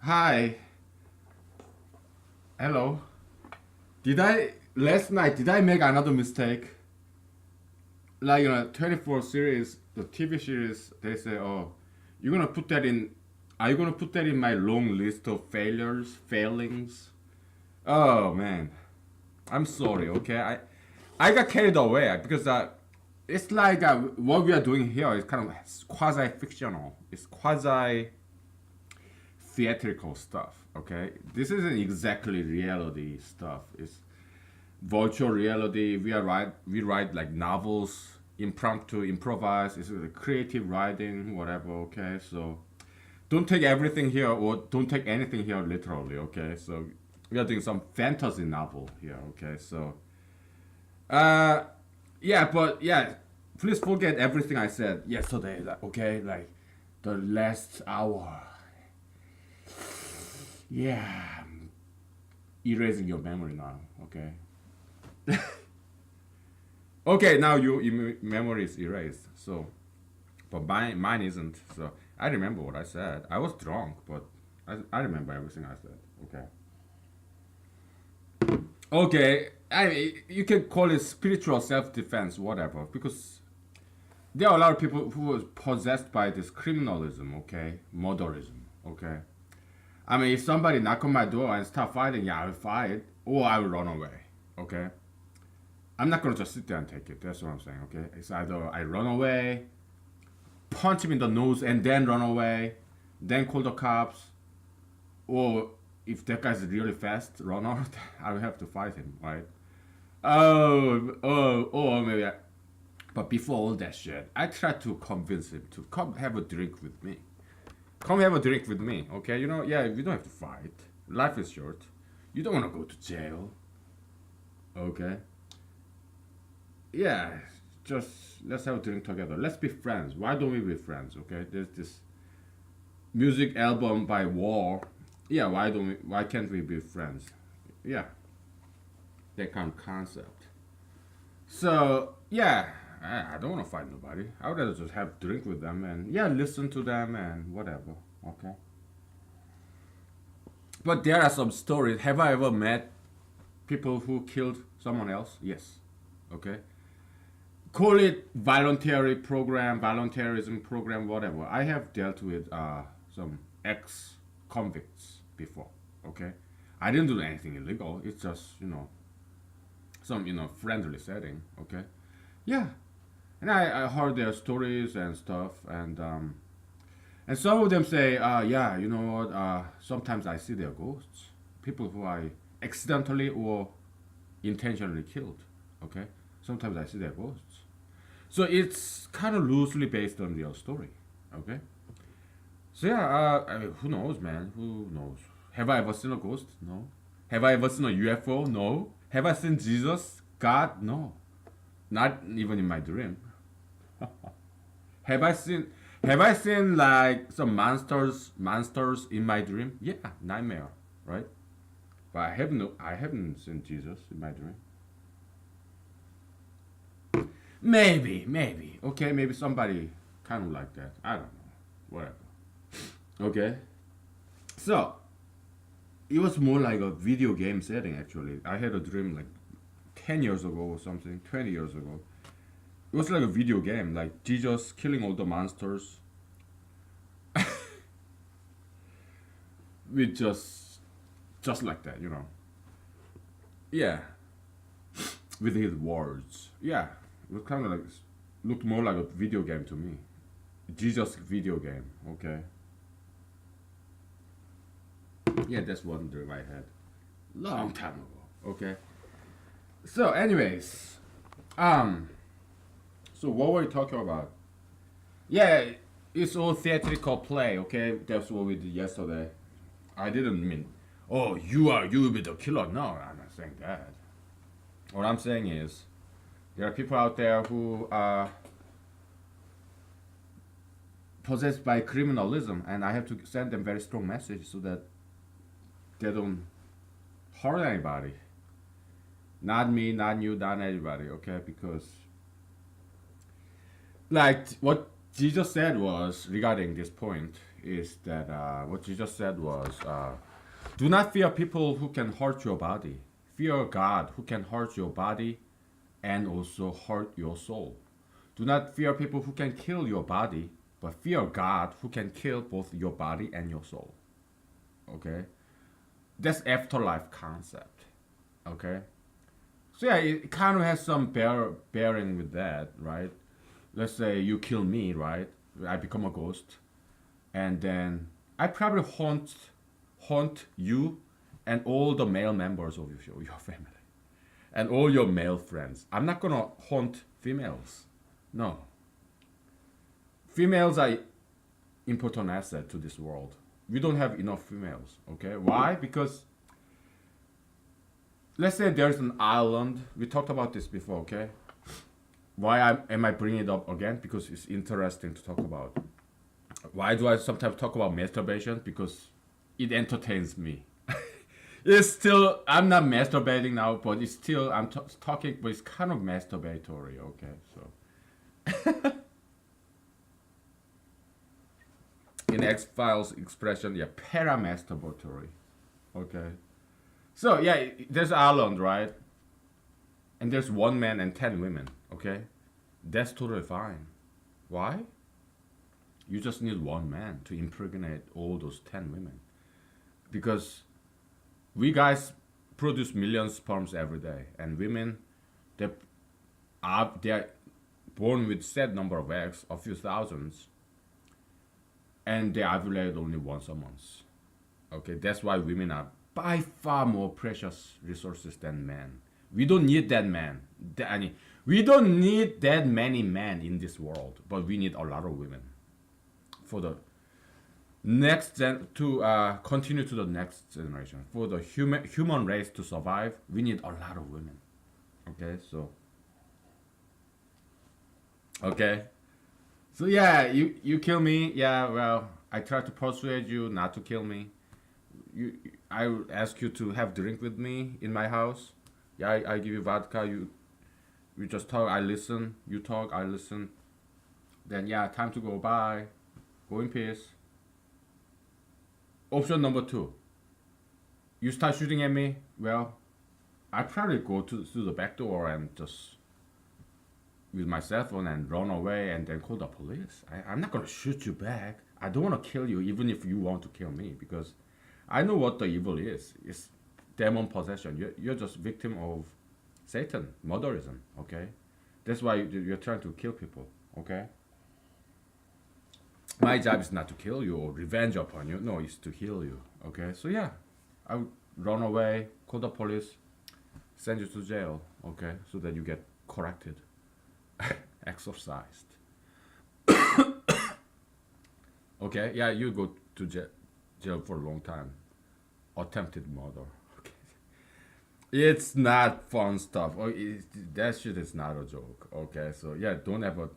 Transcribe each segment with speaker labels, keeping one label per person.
Speaker 1: Hi. Hello. Did I make another mistake? Like, 24 series, the TV series, they say, oh, you're gonna put that in, are you gonna put that in my long list of failings? Oh, man. I'm sorry, okay? I got carried away because it's like what we are doing here is kind of quasi fictional. It's quasi theatrical stuff. Okay, this isn't exactly reality stuff. It's virtual reality. We write like novels, impromptu, improvise. It's creative writing, whatever. Okay, so don't take everything here or don't take anything here literally. Okay, so we are doing some fantasy novel here. Okay, so uh, yeah, but yeah, please forget everything I said yesterday. Okay, like the last hour. Yeah, I'm erasing your memory now. Okay. Okay, now your memory is erased. So, but mine isn't. So I remember what I said. I was drunk, but I remember everything I said. Okay. Okay. You can call it spiritual self-defense, whatever, because there are a lot of people who are possessed by this criminalism. Okay, murderism. Okay. I mean, if somebody knock on my door and start fighting, yeah, I will fight or I will run away. Okay. I'm not gonna just sit there and take it. That's what I'm saying. Okay. It's either I run away, punch him in the nose, and then run away, then call the cops, or if that guy's really fast, run out. I will have to fight him, right? Oh, maybe. But before all that shit, I tried to convince him to come have a drink with me. Come have a drink with me, okay? Yeah, we don't have to fight. Life is short. You don't want to go to jail, okay? Yeah, just let's have a drink together. Let's be friends. Why don't we be friends, okay? There's this music album by War. Yeah, why can't we be friends? Yeah, that kind of concept. So, yeah, I don't want to fight nobody. I would rather just have a drink with them and, yeah, listen to them and whatever, okay? But there are some stories. Have I ever met people who killed someone else? Yes. Okay. Call it voluntary program, voluntarism program, whatever. I have dealt with some ex convicts before. Okay. I didn't do anything illegal. It's just, some, friendly setting. Okay. Yeah. And I heard their stories and stuff. And some of them say, yeah, you know what? Sometimes I see their ghosts. People who I accidentally or intentionally killed. Okay? Sometimes I see their ghosts. So it's kind of loosely based on real story. Okay? So yeah, who knows, man? Who knows? Have I ever seen a ghost? No. Have I ever seen a UFO? No. Have I seen Jesus? God? No. Not even in my dream. Have I seen have I seen like some monsters in my dream? Yeah, nightmare, right? But I haven't seen Jesus in my dream. Maybe. Okay, maybe somebody kind of like that. I don't know. Whatever. Okay. So it was more like a video game setting actually. I had a dream like 10 years ago or something, 20 years ago. It was like a video game, like Jesus killing all the monsters with just like that, Yeah, with his words. Yeah, it was kind of like looked more like a video game to me. Jesus video game. Okay. Yeah, that's one dream I had long time ago. Okay. So, anyways, um, so what were we talking about? Yeah, it's all theatrical play. Okay, that's what we did yesterday. I didn't mean, oh, you will be the killer. No, I'm not saying that. What I'm saying is, there are people out there who are possessed by criminalism, and I have to send them very strong message so that they don't hurt anybody. Not me, not you, not anybody. Okay, because like what Jesus said was regarding this point. is that what you just said was do not fear people who can hurt your body. Fear God who can hurt your body and also hurt your soul. Do not fear people who can kill your body, but fear God who can kill both your body and your soul. Okay? That's afterlife concept. Okay? So yeah, it kind of has some bearing with that, right? Let's say you kill me, right? I become a ghost, and then I probably haunt you and all the male members of your family and all your male friends. I'm not gonna haunt females. No. Females are important asset to this world. We don't have enough females. Okay, why? Because let's say there's an island. We talked about this before. Okay, am I bringing it up again? Because it's interesting to talk about. Why do I sometimes talk about masturbation? Because it entertains me. It's still, I'm not masturbating now, but it's still, I'm talking, but it's kind of masturbatory. Okay, so in X Files expression, yeah, paramasturbatory. Okay, so yeah, there's island, right? And there's one man and 10 women. Okay, that's totally fine. Why? You just need one man to impregnate all those 10 women. Because we guys produce millions sperms every day, and women, they are born with set number of eggs, a few thousands, and they ovulate only once a month. Okay, that's why women are by far more precious resources than men. We don't need that man. We don't need that many men in this world, but we need a lot of women for the next to continue to the next generation. For the human race to survive, we need a lot of women. Okay, so okay, so yeah, you kill me. Yeah, well, I try to persuade you not to kill me. I will ask you to have drink with me in my house. Yeah, I give you vodka. We just talk. I listen. You talk. I listen. Then yeah, time to go. Bye. Go in peace. Option number 2. You start shooting at me. Well, I probably go to the back door and just with my cell phone and run away and then call the police. I'm not gonna shoot you back. I don't want to kill you even if you want to kill me, because I know what the evil is. It's demon possession. You're just victim of Satan, murderism. Okay, that's why you're trying to kill people. Okay. My job is not to kill you or revenge upon you. No, it's to heal you. Okay, so yeah, I would run away, call the police, send you to jail. Okay, so that you get corrected, exorcised. Okay, yeah, you go to jail for a long time. Attempted murder. Okay, it's not fun stuff. That shit is not a joke. Okay, so yeah, don't ever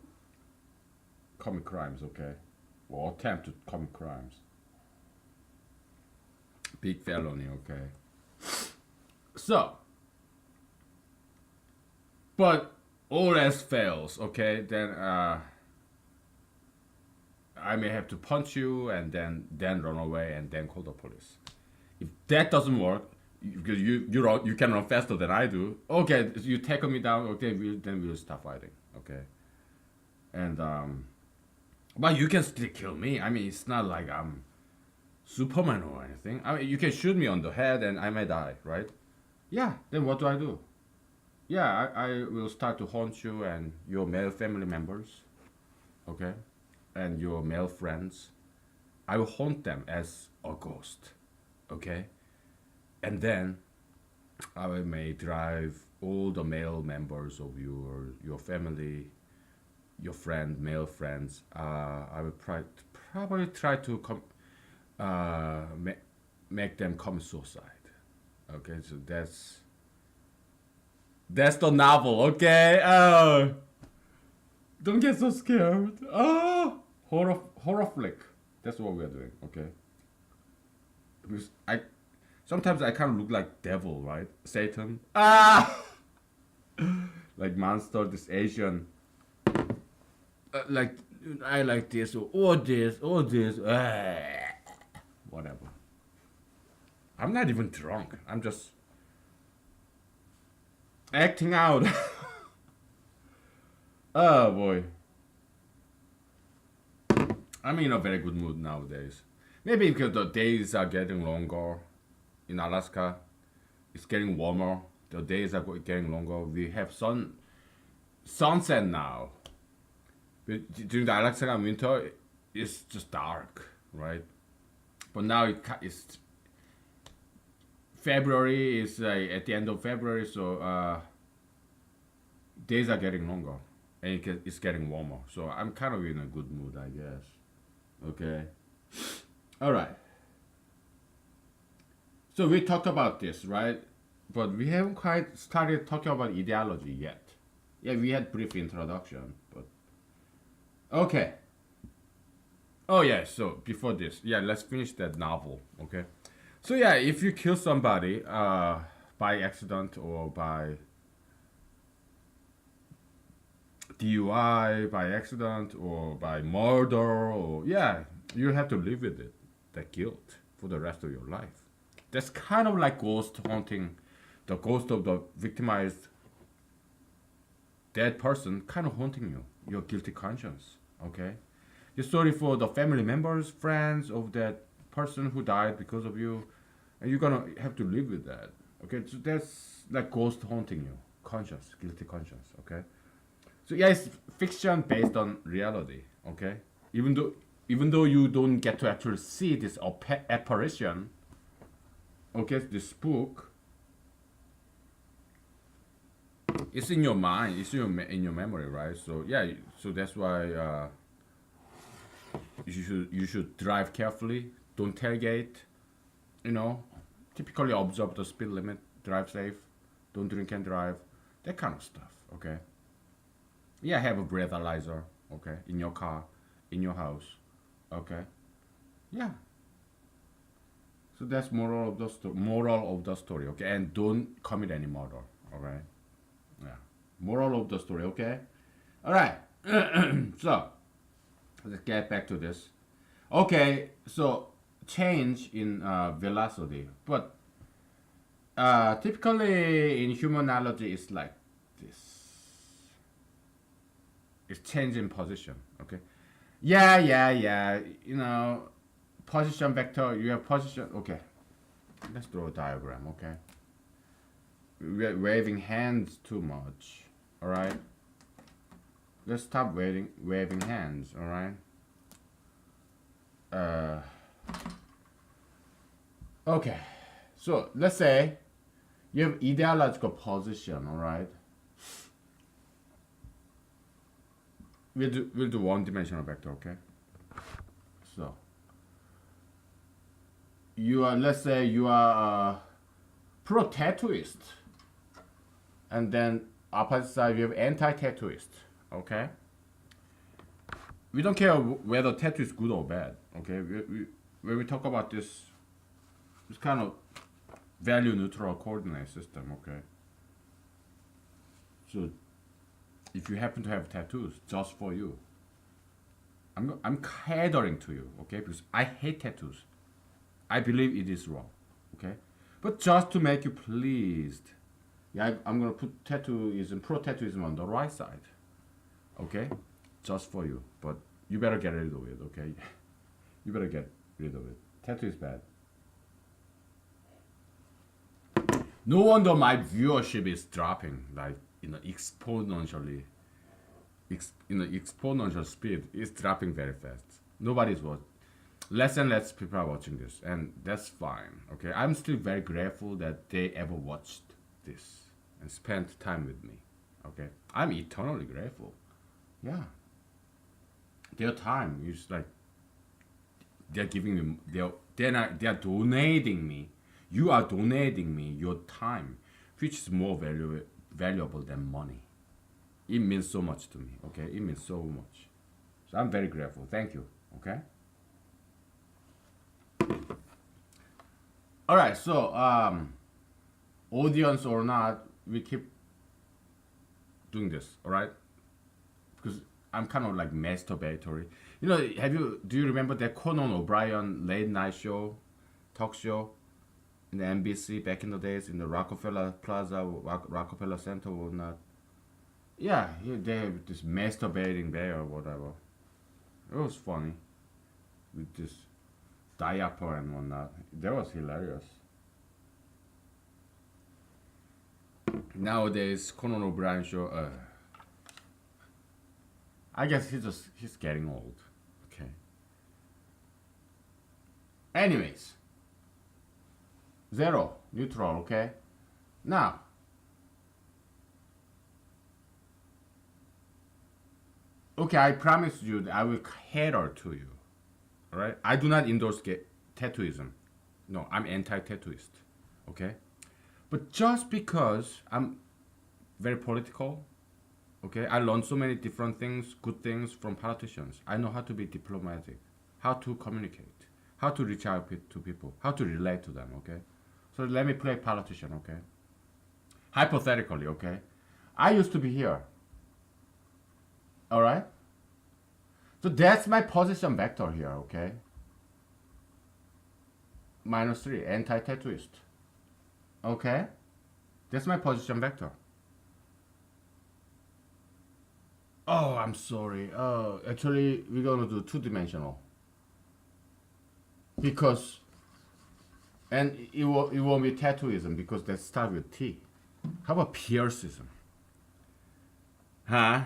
Speaker 1: commit crimes. Okay. Or attempt to commit crimes. Big felony, okay. So, but all else fails, okay, then I may have to punch you and then run away and then call the police. If that doesn't work, because you can run faster than I do, okay, you tackle me down, okay, then we'll stop fighting, okay. And but you can still kill me. I mean, it's not like I'm Superman or anything. I mean, you can shoot me on the head and I may die, right? Yeah, then what do I do? Yeah, I will start to haunt you and your male family members, okay? And your male friends. I will haunt them as a ghost, okay? And then I may drive all the male members of your family, your male friends. I will probably try to make them commit suicide. Okay, so that's the novel. Okay, don't get so scared. Oh, horror flick. That's what we are doing. Okay, because sometimes I kind of look like devil, right? Satan. Like monster, this Asian. Like I like this or this or this. Whatever. I'm not even drunk. I'm just acting out. Oh boy. I'm in a very good mood nowadays. Maybe because the days are getting longer in Alaska. It's getting warmer. The days are getting longer. We have sunset now. During the Alaska winter, it's just dark, right? But now it's February. Is at the end of February, so days are getting longer, and it's getting warmer. So I'm kind of in a good mood, I guess. Okay. All right. So we talked about this, right? But we haven't quite started talking about ideology yet. Yeah, we had brief introduction, but okay. Oh yeah, so before this, yeah, let's finish that novel, okay? So yeah, if you kill somebody by accident or by DUI, by accident or by murder, or yeah, you have to live with it, that guilt for the rest of your life. That's kind of like ghost haunting, the ghost of the victimized dead person kind of haunting you, your guilty conscience, okay? You're sorry for the family members, friends of that person who died because of you, and you're gonna have to live with that. Okay, so that's like ghost haunting you, conscience, guilty conscience. Okay, so yeah, it's fiction based on reality. Okay, even though you don't get to actually see this apparition, okay, this book, it's in your mind, it's in your memory, right? So yeah, so that's why. You should drive carefully. Don't tailgate. You know, typically observe the speed limit. Drive safe. Don't drink and drive. That kind of stuff. Okay. Yeah, have a breathalyzer. Okay, in your car, in your house. Okay. Yeah. So that's moral of the story. Moral of the story. Okay, and don't commit any murder. Okay. Yeah. Moral of the story. Okay. All right. So let's get back to this. Okay, so change in velocity, but typically in humanology, it's like this. It's change in position. Okay. Yeah. You know, position vector. You have position. Okay. Let's draw a diagram. Okay. We're waving hands too much. All right. Let's stop waving hands. All right. Okay, so let's say you have ideological position, all right? We'll do one-dimensional vector, okay? So let's say you are a pro-tattooist, and then opposite side you have anti-tattooist, okay? We don't care whether tattoo is good or bad, okay? When we talk about this, it's kind of value neutral coordinate system, okay? So if you happen to have tattoos just for you, I'm catering to you, okay? Because I hate tattoos. I believe it is wrong, okay? But just to make you pleased, yeah, I'm gonna put pro-tattooism on the right side, okay? Just for you, but you better get rid of it, okay? You better get rid of it. Tattoo is bad. No wonder my viewership is dropping, like exponentially. Exponential speed. It's dropping very fast. Nobody's watching. Less and less people are watching this, and that's fine. Okay, I'm still very grateful that they ever watched this and spent time with me. Okay, I'm eternally grateful. Yeah. Their time is like they're giving me they're donating me. You are donating me your time, which is more valuable than money. It means so much to me. Okay, it means so much. So I'm very grateful. Thank you. Okay. All right. So audience or not, we keep doing this. All right, because I'm kind of like masturbatory. You know, do you remember that Conan O'Brien late night show, talk show, in the NBC back in the days in the Rockefeller Plaza, Rockefeller Center, or whatnot? Yeah, they have this masturbating there or whatever. It was funny with this diaper and whatnot. That was hilarious. Nowadays, Conan O'Brien show. I guess he's getting old. Okay. Anyways, zero neutral. Okay. Now, okay, I promise you that I will cater to you. All right. I do not endorse tattooism. No, I'm anti-tattooist. Okay. But just because I'm very political, okay, I learned so many different things, good things from politicians. I know how to be diplomatic, how to communicate, how to reach out to people, how to relate to them, okay? So let me play politician, okay? Hypothetically, okay? I used to be here, all right? So that's my position vector here, okay? -3, anti-tattooist. Okay? That's my position vector. Oh, I'm sorry. Actually, we're gonna do two-dimensional. Because, and it won't be tattooism because that starts with T. How about piercism? Huh?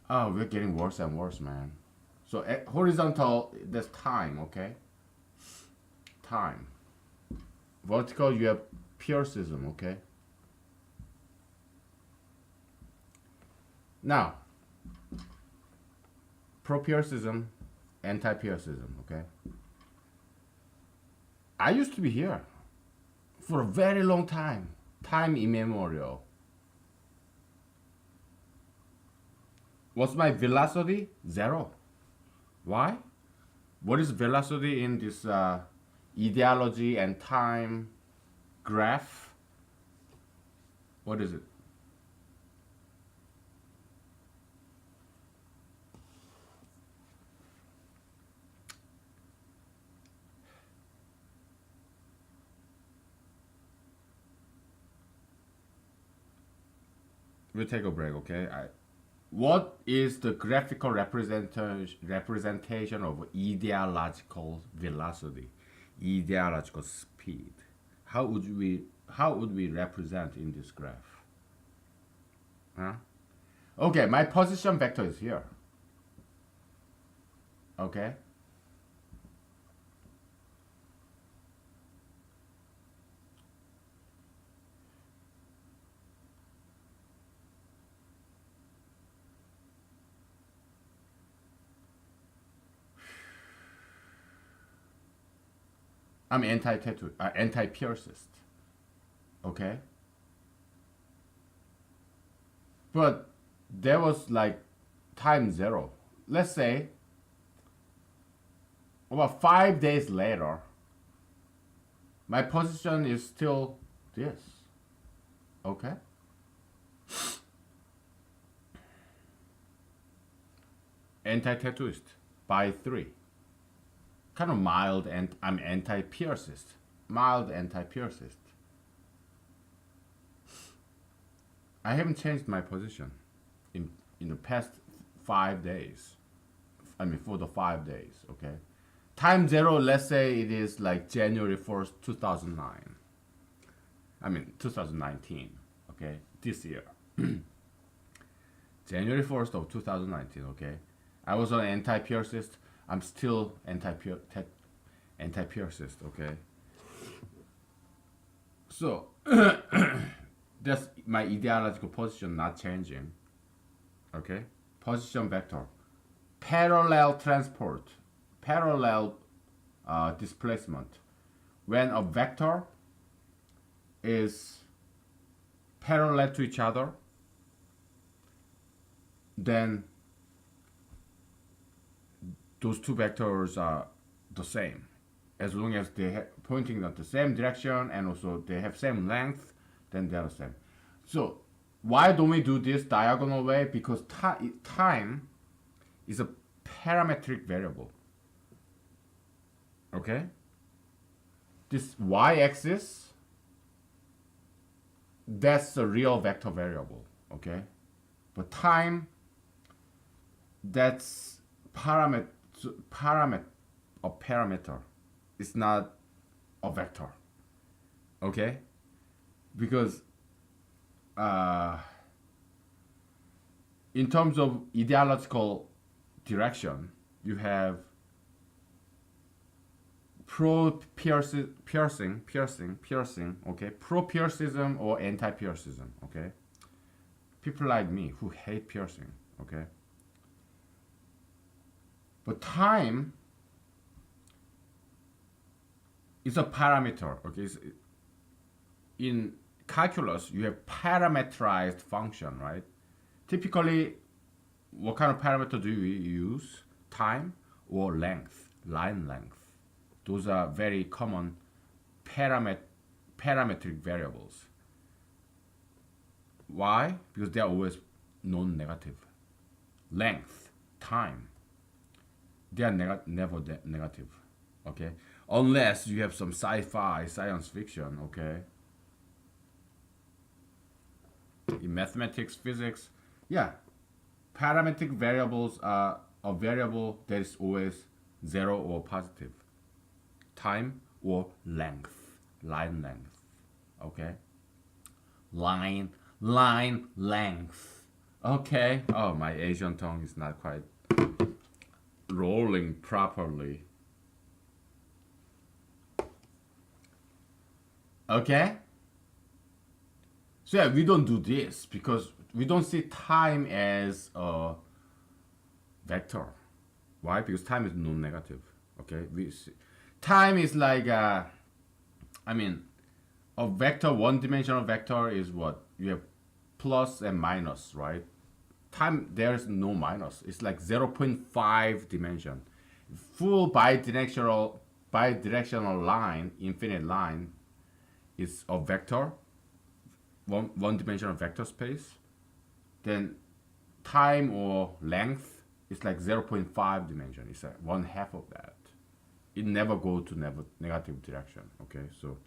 Speaker 1: Oh, we're getting worse and worse, man. So horizontal, that's time, okay? Time. Vertical, you have piercism, okay? Now, pro-piercism, anti-piercism, okay? I used to be here for a very long time, time immemorial. What's my velocity? 0. Why? What is velocity in this ideology and time graph? What is it? We'll take a break, okay? What is the graphical representation of ideological velocity, ideological speed? How would we represent in this graph? Huh? Okay, my position vector is here. Okay? I'm anti-tattoo, anti-piercist. Okay? But there was like time 0. Let's say about 5 days later, my position is still this. Okay? Anti-tattooist by 3. Kind of mild, and I'm anti-piercist. Mild anti-piercist. I haven't changed my position in the past 5 days. I mean, for the 5 days, okay? Time 0, let's say it is like January 1st, 2009. I mean, 2019, okay? This year. January 1st of 2019, okay? I was an anti-piercist. I'm still anti-piercist, okay? So, that's my ideological position not changing, okay? Position vector. Parallel transport. Parallel displacement. When a vector is parallel to each other, then those two vectors are the same. As long as they're pointing in the same direction and also they have same length, then they're the same. So Why don't we do this diagonal way? Because time is a parametric variable. Okay? This y-axis, that's a real vector variable. Okay? But time, that's parameter. It's not a vector. Okay? Because in terms of ideological direction, you have pro-piercing, okay? Pro-piercism or anti-piercism, okay? People like me who hate piercing, okay? But time is a parameter, okay? In calculus, you have parameterized function, right? Typically, what kind of parameter do you use? Time or length, line length. Those are very common parametric variables. Why? Because they are always non-negative. Length, time, they are never negative, okay? Unless you have some sci-fi, science fiction, okay? In mathematics, physics, yeah, parametric variables are a variable that is always zero or positive. Time or length, line length, okay? Line length, okay? Oh, my Asian tongue is not quite rolling properly. Okay? So yeah, we don't do this because we don't see time as a vector. Why? Because time is non-negative. Okay, time is like a vector, one-dimensional vector is what you have plus and minus, right? Time there's no minus. It's like 0.5 dimension. Full bidirectional line, infinite line, is a vector, one dimensional vector space. Then time or length is like 0.5 dimension. It's like one half of that. It never go to negative direction. Okay, so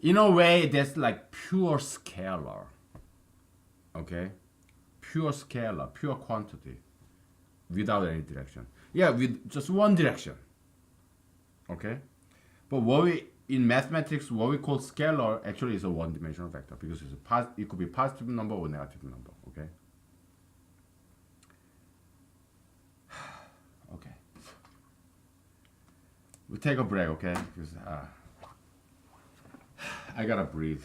Speaker 1: in a way that's like pure scalar. Okay, pure scalar, pure quantity, without any direction. Yeah, with just one direction. Okay, but in mathematics, what we call scalar actually is a one-dimensional vector because it could be positive number or negative number. Okay. Okay. We'll take a break, okay? Because I gotta breathe.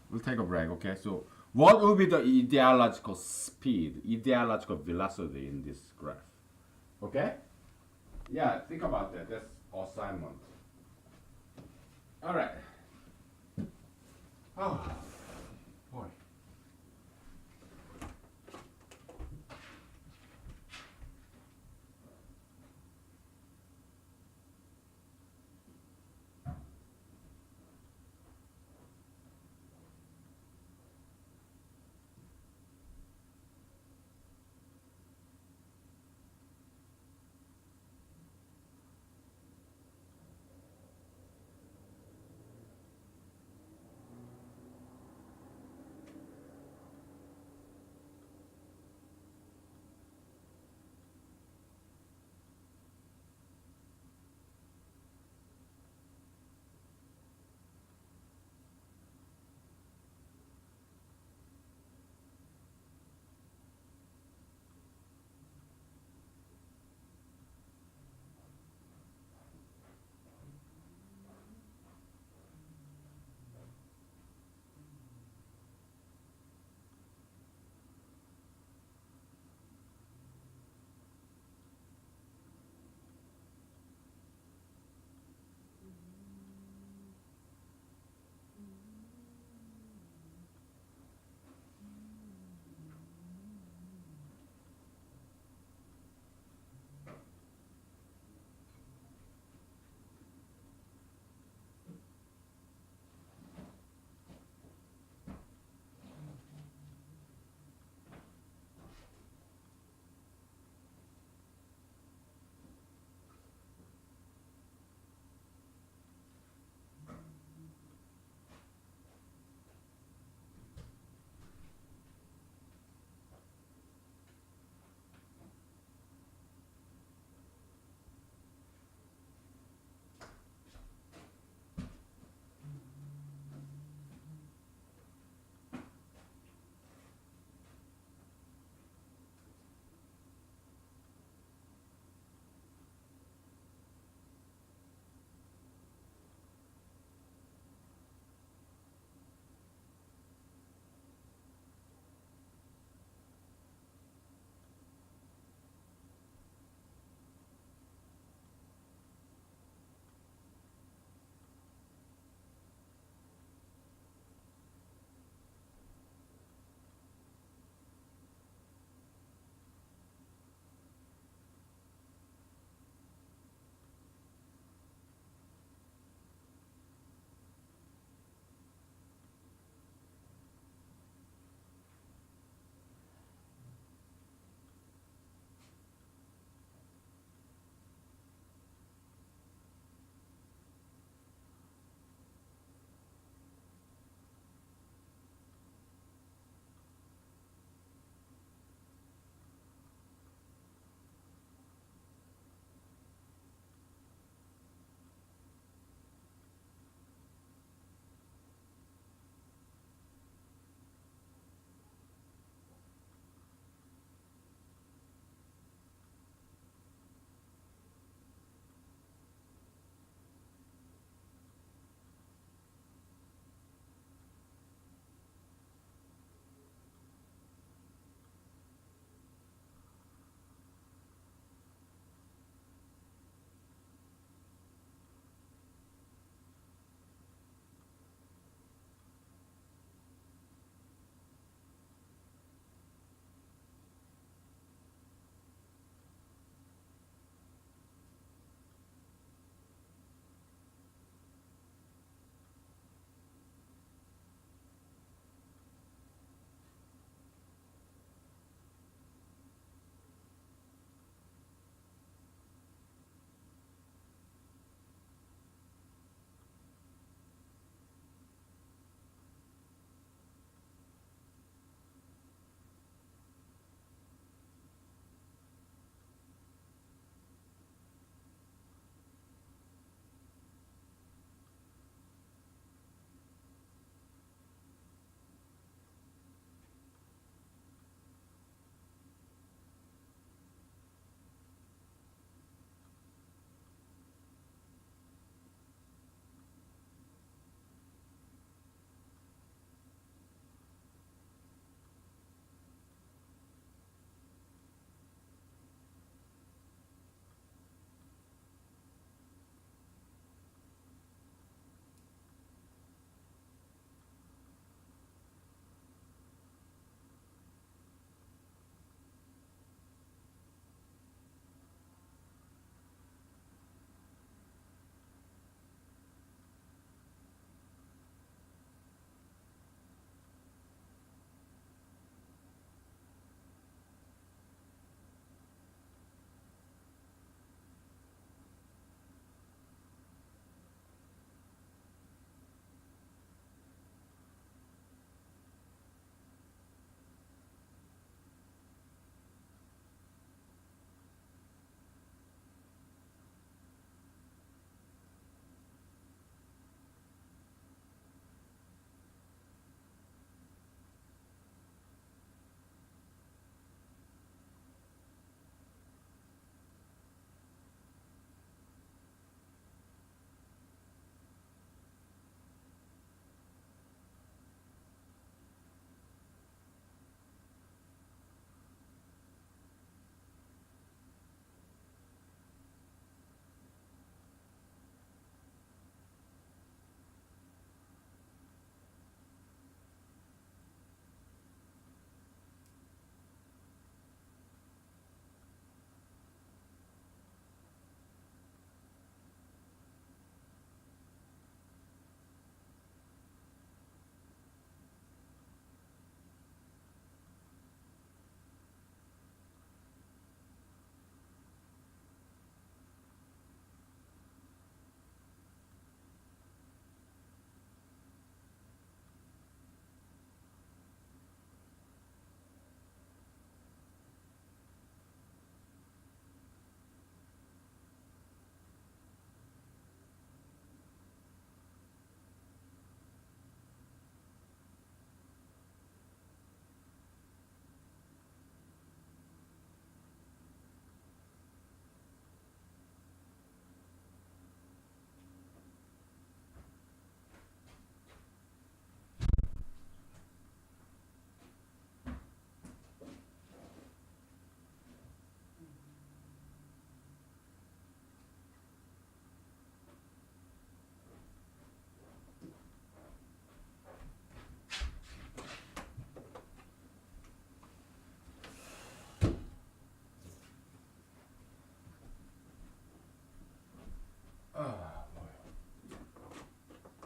Speaker 1: We'll take a break, okay? So, what will be the ideological speed, ideological velocity in this graph? Okay? Yeah, think about that. That's assignment. All right. Oh, boy.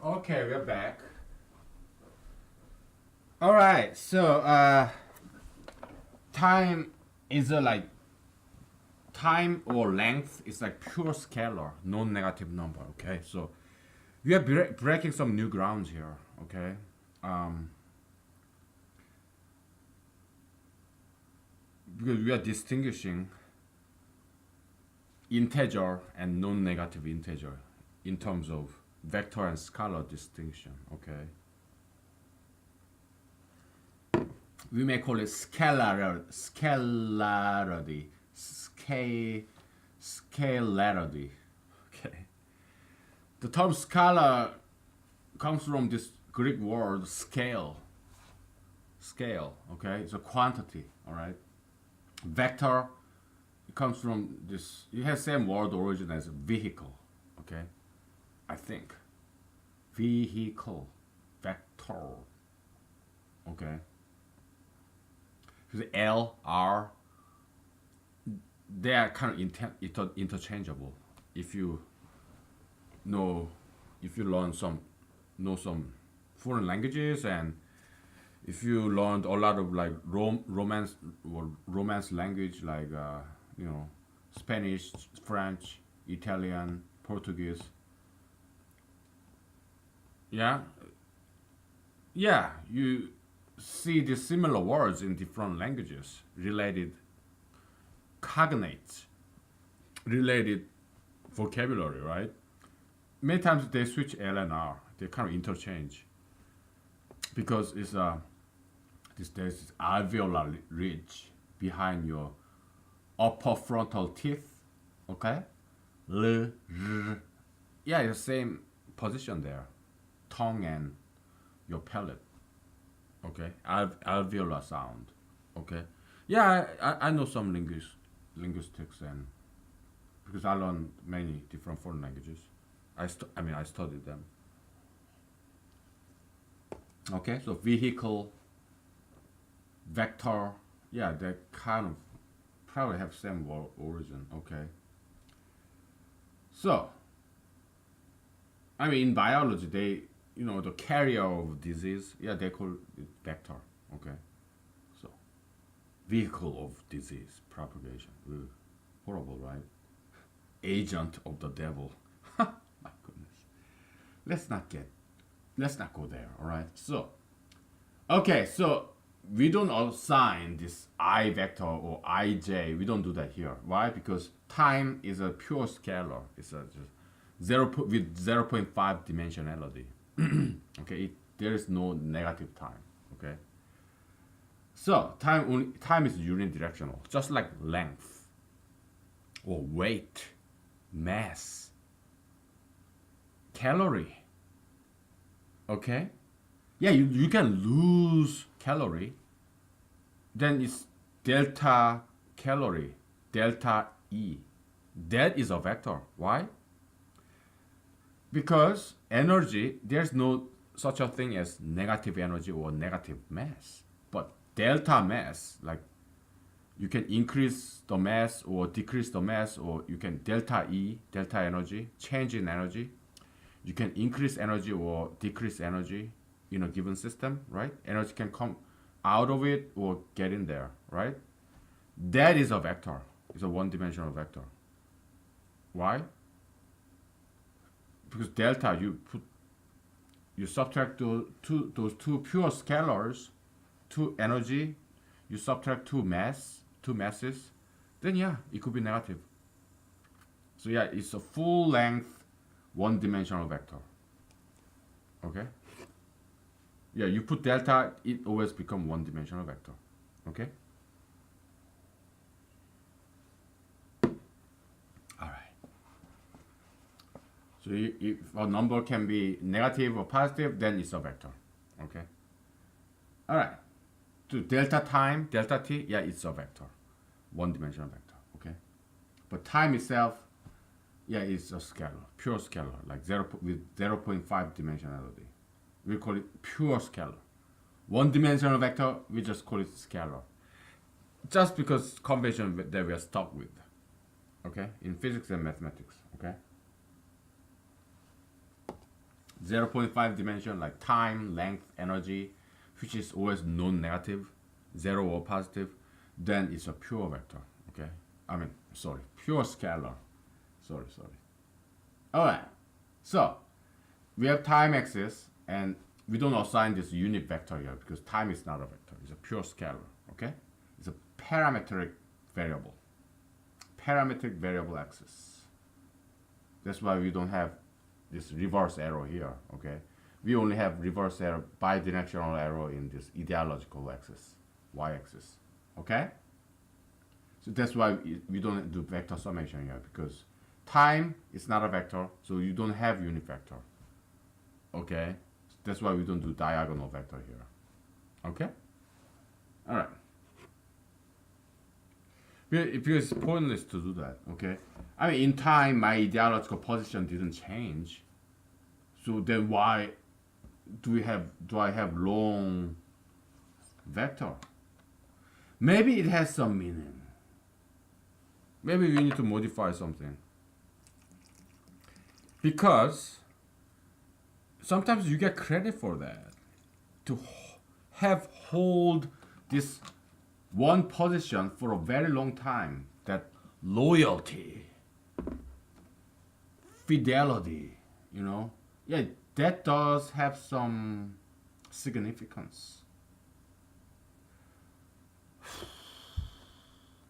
Speaker 1: Okay, we're back. All right, so time is like time or length is like pure scalar, non-negative number. Okay, so we are breaking some new grounds here. Okay, um, because we are distinguishing integer and non-negative integer in terms of vector and scalar distinction. Okay, we may call it scalarity, scalarity. Okay, the term scalar comes from this Greek word scale. Scale. Okay, it's a quantity. All right, vector. It comes from this. It has same word origin as vehicle. Okay, I think vehicle, vector. Okay, because L, R, they are kind of interchangeable. If you know, if you know some foreign languages, and if you learned a lot of like romance language like you know, Spanish, French, Italian, Portuguese. Yeah, yeah, you see the similar words in different languages, related cognates, related vocabulary, right? Many times they switch L and R. They kind of interchange because it's there's this alveolar ridge behind your upper frontal teeth. Okay, L, R. Yeah, it's the same position there, tongue and your palate. Okay, alveolar sound. Okay, yeah, I know some linguistics, and because I learned many different foreign languages. I studied them. Okay, so vehicle, vector, yeah, they kind of probably have same origin. Okay, so in biology, they, the carrier of disease, yeah, they call it vector. Okay, so vehicle of disease propagation. Ugh, horrible, right? Agent of the devil. My goodness. Let's not get let's not go there. All right. So okay, so we don't assign this I vector or ij. We don't do that here. Why? Because time is a pure scalar. It's a just with 0.5 dimensionality. Okay, there is no negative time. Okay, so time is unidirectional, just like length or weight, mass, calorie. Okay, yeah, you can lose calorie, then it's delta calorie, delta E. That is a vector. Why? Because energy, there's no such a thing as negative energy or negative mass. But delta mass, like you can increase the mass or decrease the mass, or you can delta E, delta energy, change in energy. You can increase energy or decrease energy in a given system, right? Energy can come out of it or get in there, right? That is a vector. It's a one-dimensional vector. Why? Because delta, you subtract those two pure scalars, two energy, you subtract two masses, then yeah, it could be negative. So yeah, it's a full length one-dimensional vector. Okay? Yeah, you put delta, it always become one-dimensional vector. Okay? All right. So if a number can be negative or positive, then it's a vector. Okay? All right. To delta time, delta t, yeah, it's a vector. One-dimensional vector. Okay? But time itself, yeah, it's a scalar, pure scalar, like with 0.5 dimensionality. We call it pure scalar. One-dimensional vector, we just call it scalar. Just because convention that we are stuck with. Okay? In physics and mathematics. Okay? 0.5 dimension like time, length, energy, which is always non-negative, 0 or positive, then it's a pure vector. Okay, I mean, sorry, pure scalar. Sorry. All right, so we have time axis, and we don't assign this unit vector here because time is not a vector. It's a pure scalar. Okay, it's a parametric variable. Parametric variable axis. That's why we don't have this reverse arrow here. Okay, we only have reverse arrow, bidirectional arrow in this ideological axis, y-axis. Okay, so that's why we don't do vector summation here, because time is not a vector, so you don't have unit vector. Okay, that's why we don't do diagonal vector here. Okay, all right. Because it's pointless to do that. Okay, I mean, in time my ideological position didn't change, so then why do I have long vector? Maybe it has some meaning. Maybe we need to modify something, because sometimes you get credit for that, to have hold this one position for a very long time. That loyalty, fidelity, yeah, that does have some significance.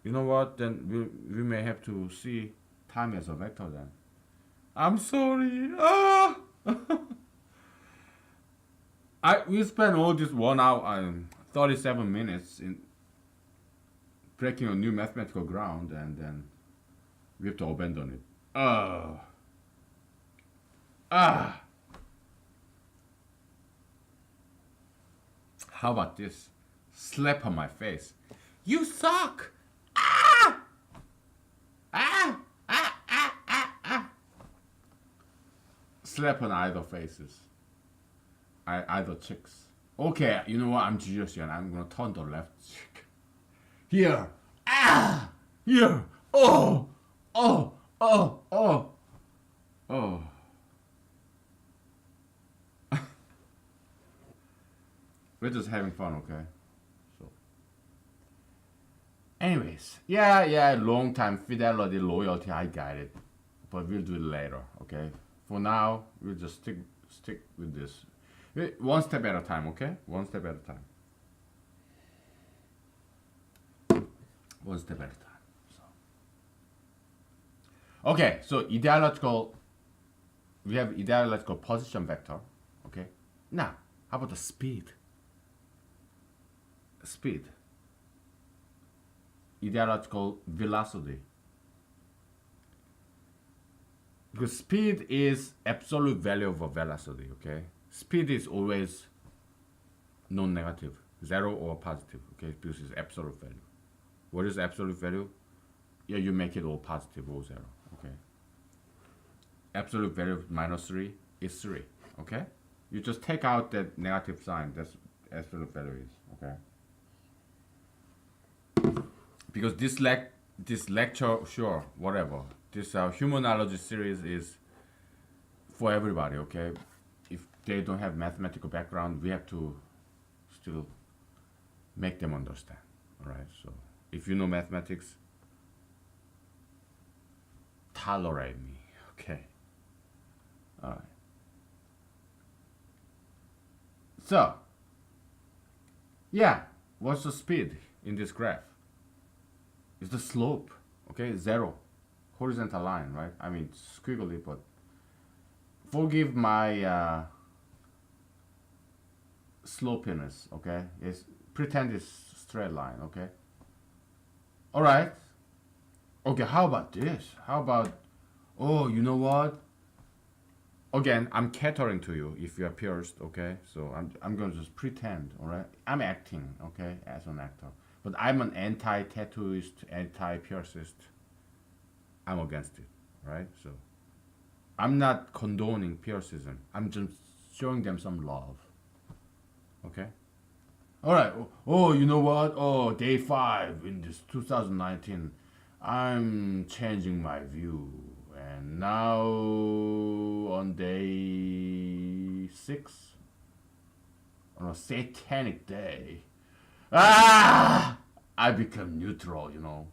Speaker 1: You know what? Then we may have to see time as a vector then. I'm sorry. Ah! We spent all this 1 hour and 37 minutes in breaking a new mathematical ground, and then we have to abandon it. How about this? Slap on my face. You suck! Slap on either faces. Either cheeks. Okay, you know what? I'm Jesus here, and I'm gonna turn the left cheek. Here. Here. Oh. We're just having fun, okay? So. Anyways, yeah, long time fidelity, loyalty, I got it. But we'll do it later, okay? For now, we'll just stick with this. One step at a time, okay? One step at a time. One step at a time. Okay, so ideological, we have ideological position vector, okay? Now, how about the speed? Speed. Ideological velocity. Because speed is absolute value of a velocity, okay? Speed is always non-negative, 0 or positive, okay? Because it's absolute value. What is absolute value? Yeah, you make it all positive or 0, okay? Absolute value of -3 is 3, okay? You just take out that negative sign, that's absolute value is, okay? Because this lecture, sure, whatever, this humanology series is for everybody, okay? If they don't have mathematical background, we have to still make them understand, all right? So if you know mathematics, tolerate me, okay? All right. So, yeah, what's the speed in this graph? It's the slope, okay? 0, horizontal line, right? I mean, squiggly, but forgive my slopiness, okay? Pretend it's straight line, okay? All right. Okay, how about this? How about, oh, you know what? Again, I'm catering to you if you are pierced, okay? So I'm gonna just pretend, all right? I'm acting, okay, as an actor. But I'm an anti-tattooist, anti-piercist. I'm against it, right? So I'm not condoning piercism. I'm just showing them some love, okay? All right. Oh, you know what? Oh, day 5 in this 2019. I'm changing my view. And now on day 26 on a satanic day. I become neutral, you know.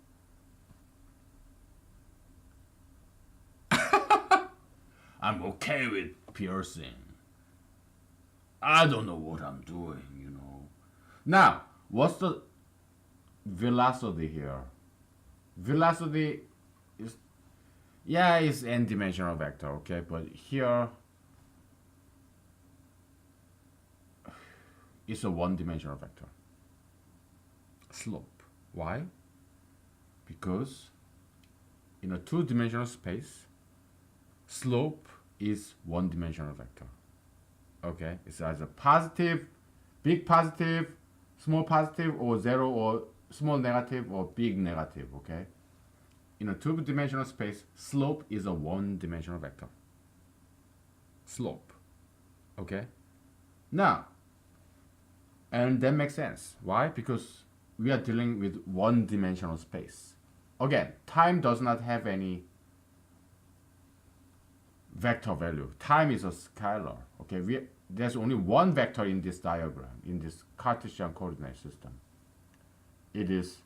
Speaker 1: I'm okay with piercing. I don't know what I'm doing, you know. Now, what's the velocity here? Velocity is, yeah, it's n-dimensional vector, okay? But here, it's a one-dimensional vector. Slope. Why? Because in a two-dimensional space, slope is one-dimensional vector. Okay, it's either positive, big positive, small positive, or zero, or small negative, or big negative. Okay, in a two-dimensional space, slope is a one-dimensional vector. Slope. Okay, now, and that makes sense. Why? Because we are dealing with one-dimensional space. Again, time does not have any vector value. Time is a scalar. Okay, there's only one vector in this diagram, in this Cartesian coordinate system. It is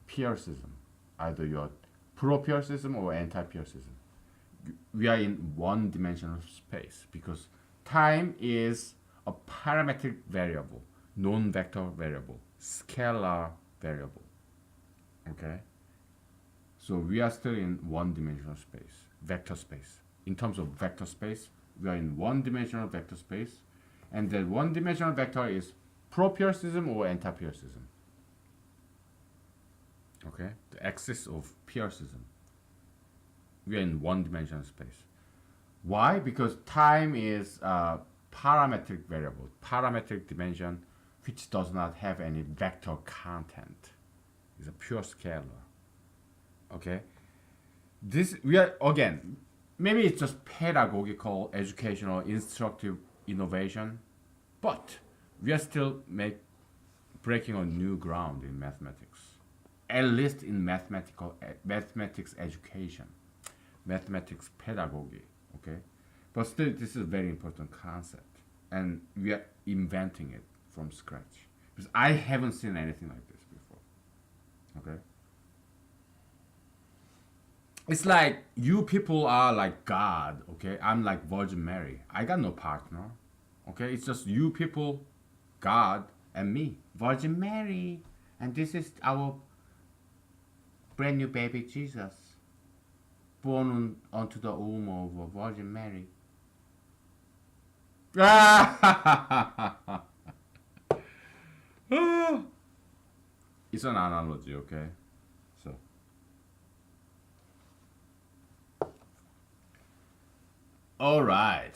Speaker 1: Pearsism. Either you're pro-Pearsism or anti-Pearsism. We are in one-dimensional space because time is a parametric variable, non-vector variable, scalar variable. Okay, so we are still in one-dimensional space, vector space. In terms of vector space, we are in one-dimensional vector space, and that one-dimensional vector is pro-Pearsism or anti-Pearsism. Okay, the axis of Pearsism. We are in one-dimensional space. Why? Because time is a parametric variable, parametric dimension, which does not have any vector content. It's a pure scalar. Okay, this we are again. Maybe it's just pedagogical, educational, instructive innovation, but we are still breaking on new ground in mathematics, at least in mathematics education, mathematics pedagogy. Okay, but still, this is a very important concept, and we are inventing it from scratch because I haven't seen anything like this before. Okay. It's like you people are like God, okay? I'm like Virgin Mary. I got no partner, okay? It's just you people, God, and me, Virgin Mary. And this is our brand new baby Jesus, born onto the womb of a Virgin Mary. It's an analogy, okay? So. All right.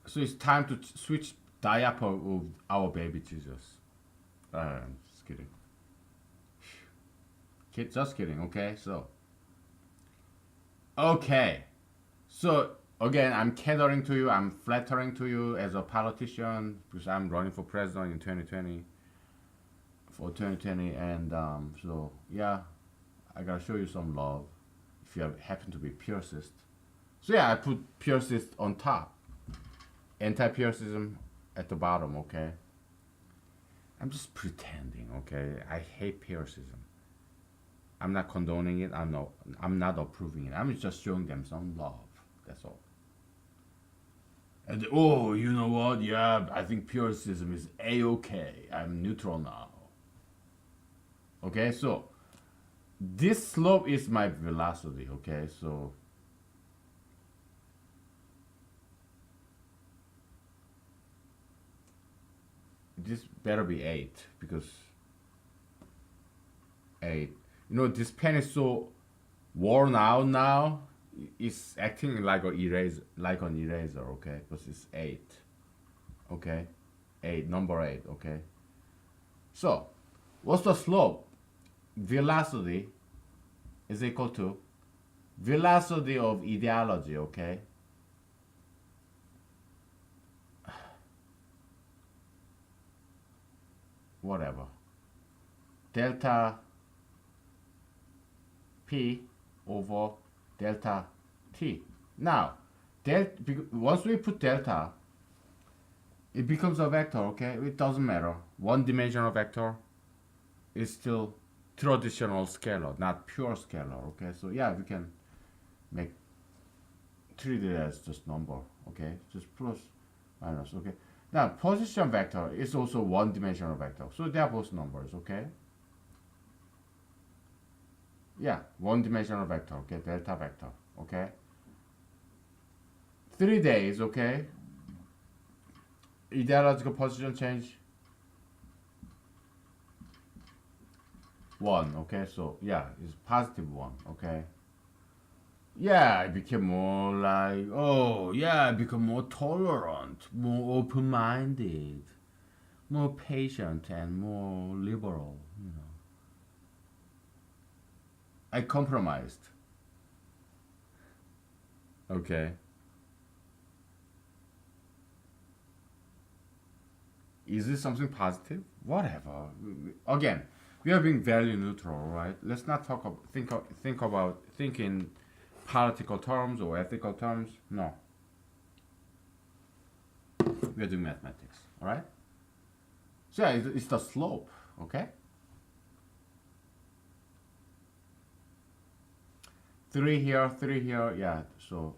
Speaker 1: So it's time to switch diaper of our baby Jesus. Just kidding. Just kidding. Okay. Okay. So again, I'm catering to you. I'm flattering to you as a politician because I'm running for president in 2020. For 2020, and so yeah, I gotta show you some love. If you happen to be Pearsist. So yeah, I put Pearsist on top. Anti-Pearsism at the bottom, okay? I'm just pretending, okay? I hate Pearsism. I'm not condoning it. I'm not approving it. I'm just showing them some love. That's all. And oh, you know what? Yeah, I think Pearsism is a-okay. I'm neutral now. Okay, so this slope is my velocity, okay? So this better be 8 because 8. You know, this pen is so worn out now. It's acting like an eraser, okay? But it's 8. Okay? 8, number 8, okay? So, what's the slope? Velocity is equal to velocity of ideology, okay? Whatever. Delta P over delta T. Now, Once we put delta, it becomes a vector, okay? It doesn't matter. One-dimensional vector is still traditional scalar, not pure scalar, okay? So yeah, we can make treat it as just number, okay? Just plus, minus, okay? Now, position vector is also one-dimensional vector, so they are both numbers, okay? Yeah, one-dimensional vector, okay? Delta vector, okay? 3 days, okay? Ideological position change 1, okay? So yeah, it's positive 1, okay? Yeah, I became more like, oh yeah, I become more tolerant, more open-minded, more patient, and more liberal. I compromised. Okay. Is this something positive? Whatever. Again, we are being value neutral, right? Let's not think in political terms or ethical terms. No, we are doing mathematics. All right. So yeah, it's the slope. Okay. 3 here, 3 here. Yeah. So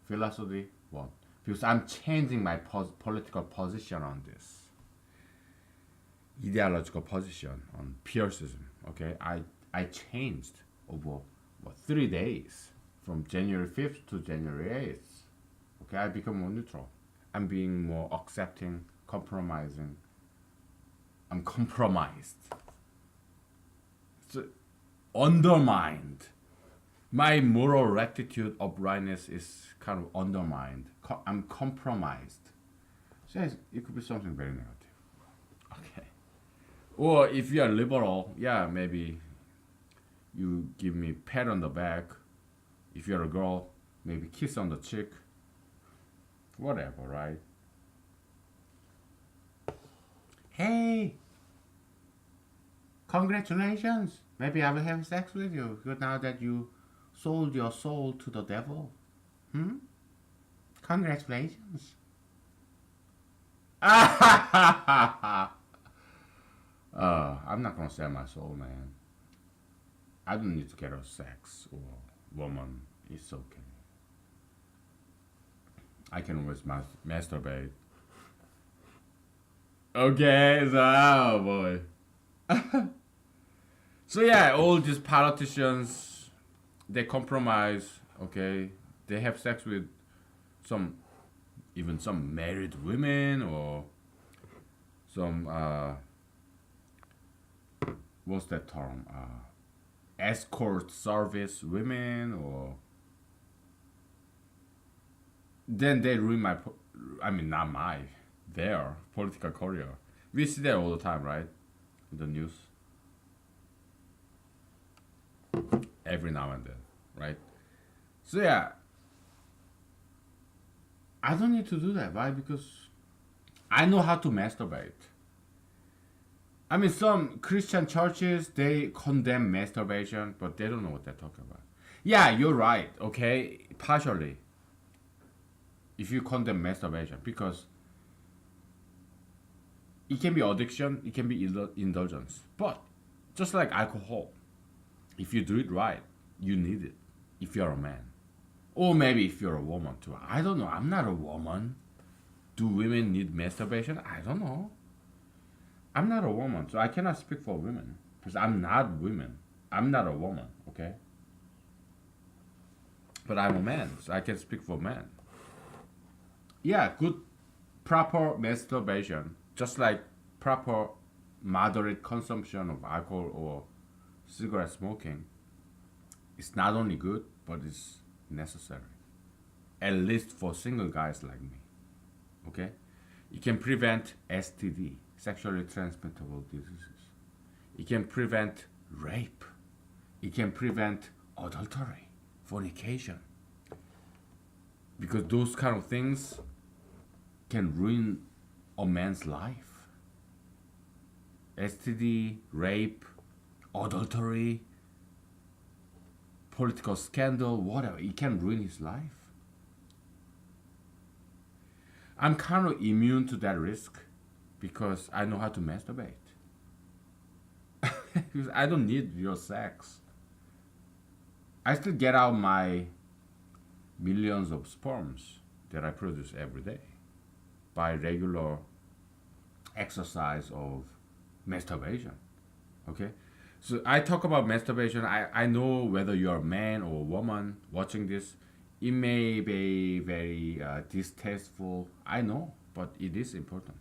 Speaker 1: philosophy 1, because I'm changing my political position on this. Ideological position on Piercism. Okay, I changed over 3 days from January 5th to January 8th. Okay, I become more neutral. I'm being more accepting, compromising. I'm compromised. So undermined. My moral rectitude, uprightness is kind of undermined. I'm compromised. So it could be something very negative. Okay. Or if you are liberal, yeah, maybe you give me pat on the back. If you're a girl, maybe kiss on the cheek. Whatever, right? Hey, congratulations. Maybe I will have sex with you now that you sold your soul to the devil. Hmm? Congratulations. I'm not gonna sell my soul, man. I don't need to get her sex or woman. It's okay. I can always masturbate. Okay, so oh boy. So yeah, all these politicians, they compromise. Okay, they have sex with some, even some married women or some what's that term? Escort service women, or then they ruin my. I mean, not my, their political career. We see that all the time, right? In the news, every now and then, right? So yeah, I don't need to do that. Why? Because I know how to masturbate. I mean, some Christian churches, they condemn masturbation, but they don't know what they're talking about. Yeah, you're right. Okay, partially. If you condemn masturbation, because it can be addiction, it can be indulgence. But just like alcohol, if you do it right, you need it. If you're a man, or maybe if you're a woman too. I don't know. I'm not a woman. Do women need masturbation? I don't know. I'm not a woman, so I cannot speak for women because I'm not women. I'm not a woman, okay? But I'm a man, so I can speak for men. Yeah, good, proper masturbation, just like proper moderate consumption of alcohol or cigarette smoking, it's not only good, but it's necessary. At least for single guys like me, okay? It can prevent STD, sexually transmittable diseases. It can prevent rape. It can prevent adultery, fornication. Because those kind of things can ruin a man's life. STD, rape, adultery, political scandal, whatever. It can ruin his life. I'm kind of immune to that risk because I know how to masturbate. Because I don't need your sex. I still get out my millions of sperms that I produce every day by regular exercise of masturbation. Okay? So I talk about masturbation. I know whether you're a man or a woman watching this, it may be very distasteful. I know, but it is important.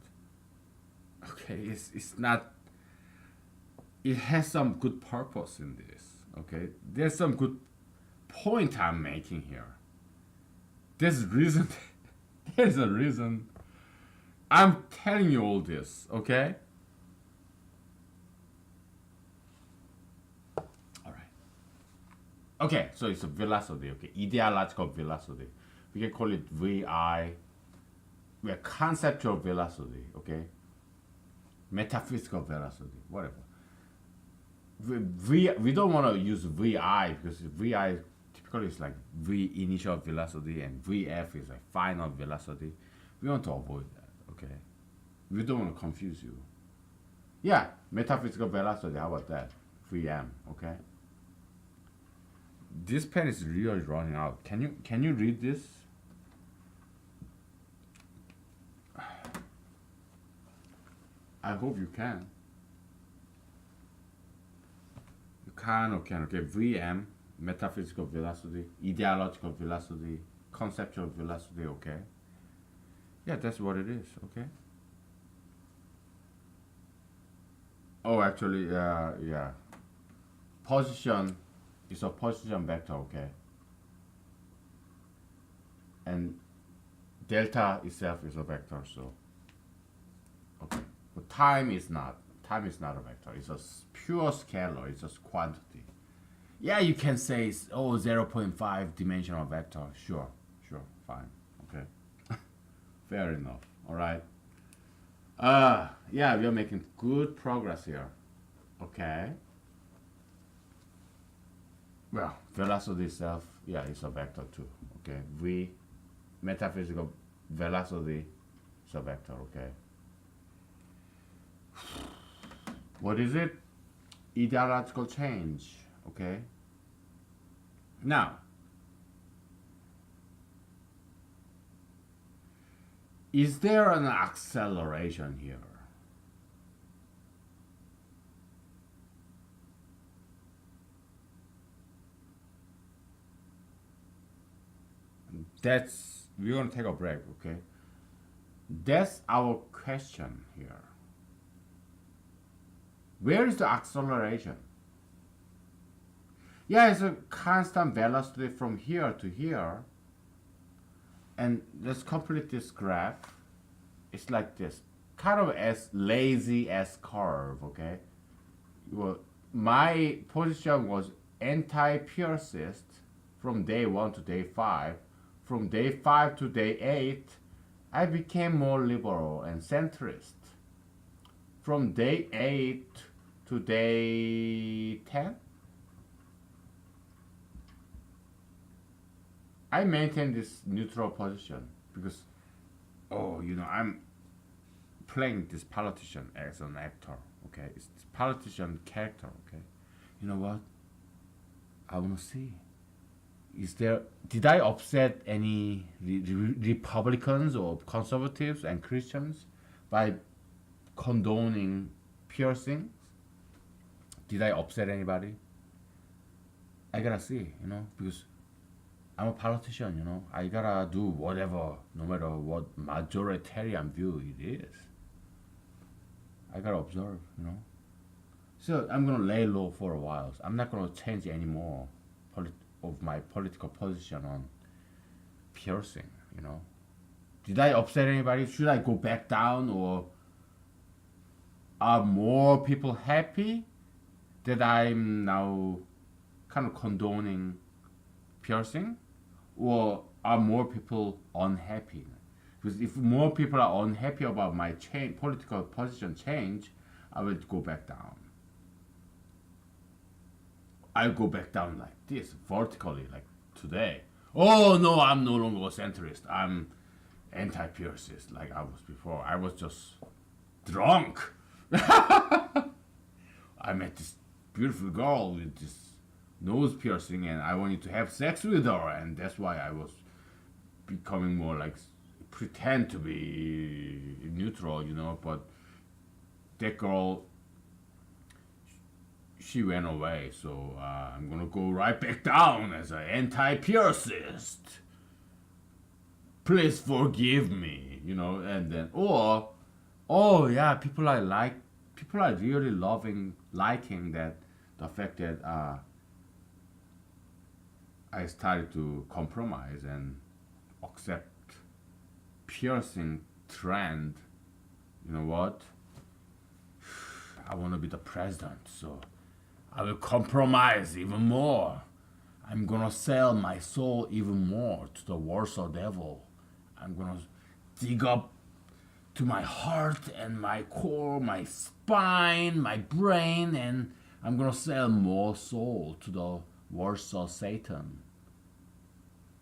Speaker 1: Okay, it's not. It has some good purpose in this. Okay, there's some good point I'm making here. There's reason. There's a reason. I'm telling you all this. Okay. All right. Okay, so it's a velocity. Okay, ideological velocity. We can call it VI. We are conceptual velocity. Okay, metaphysical velocity. Whatever. We don't want to use VI because VI typically is like V initial velocity and VF is like final velocity. We want to avoid that, okay? We don't want to confuse you. Yeah, metaphysical velocity, how about that? VM, okay? This pen is really running out. Can you read this? I hope you can. Can or can, okay, VM, metaphysical velocity, ideological velocity, conceptual velocity, okay? Yeah, that's what it is, okay? Oh, actually, yeah. Position is a position vector, okay? And delta itself is a vector, so, okay. But time is not. Time is not a vector. It's a pure scalar. It's just quantity. Yeah, you can say it's 0.5 dimensional vector. Sure, fine. Okay. Fair enough. All right. Yeah, we are making good progress here. Okay. Well, velocity itself, yeah, it's a vector too. Okay. V, metaphysical velocity is a vector. Okay. What is it? Ideological change. Okay. Now, is there an acceleration here? We're gonna take a break, okay? That's our question here. Where is the acceleration? Yeah, it's a constant velocity from here to here. And let's complete this graph. It's like this, kind of as lazy as curve, okay? Well, my position was anti-Piercist from day 1 to day 5. From day 5 to day 8, I became more liberal and centrist. From day 8 to day 10, I maintain this neutral position because, I'm playing this politician as an actor, okay? It's this politician character, okay? You know what? I want to see. Did I upset any Republicans or conservatives and Christians by condoning piercings? Did I upset anybody? I gotta see, because I'm a politician, I gotta do whatever, no matter what majoritarian view it is. I gotta observe, So I'm gonna lay low for a while. I'm not gonna change any more of my political position on piercing, Did I upset anybody? Should I go back down, or are more people happy that I'm now kind of condoning piercing, or are more people unhappy? Because if more people are unhappy about my political position change, I will go back down. I'll go back down like this, vertically, like today. Oh no, I'm no longer a centrist. I'm anti-piercings like I was before. I was just drunk. I met this beautiful girl with this nose piercing, and I wanted to have sex with her, and that's why I was becoming more like pretend to be neutral, But that girl, she went away, so I'm gonna go right back down as an anti-piercist. Please forgive me, and then oh yeah, people are really liking that the fact that I started to compromise and accept piercing trend. You know what? I want to be the president, so I will compromise even more. I'm gonna sell my soul even more to the Warsaw Devil. I'm gonna dig up to my heart and my core, my spine, my brain, and I'm gonna sell more soul to the Warsaw Satan.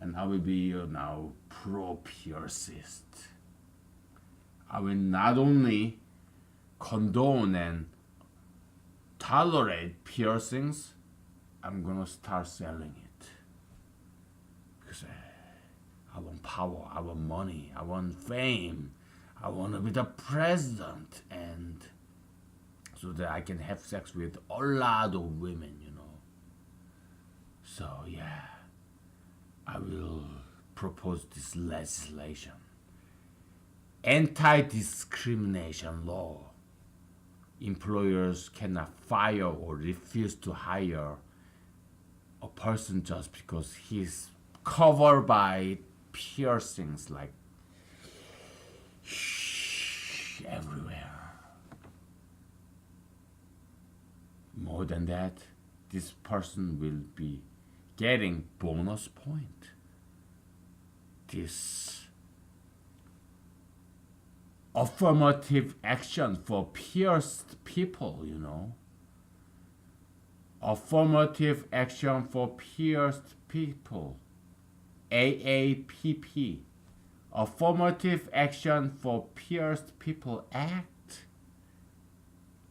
Speaker 1: And I will be now pro-piercist. I will not only condone and tolerate piercings, I'm gonna start selling it. Because I want power, I want money, I want fame, I want to be the president, and so that I can have sex with a lot of women, So yeah, I will propose this legislation. Anti-discrimination law. Employers cannot fire or refuse to hire a person just because he's covered by piercings like everywhere. More than that, this person will be getting bonus point. This affirmative action for pierced people, Affirmative action for pierced people. AAPP. Affirmative Action for Pierced People Act.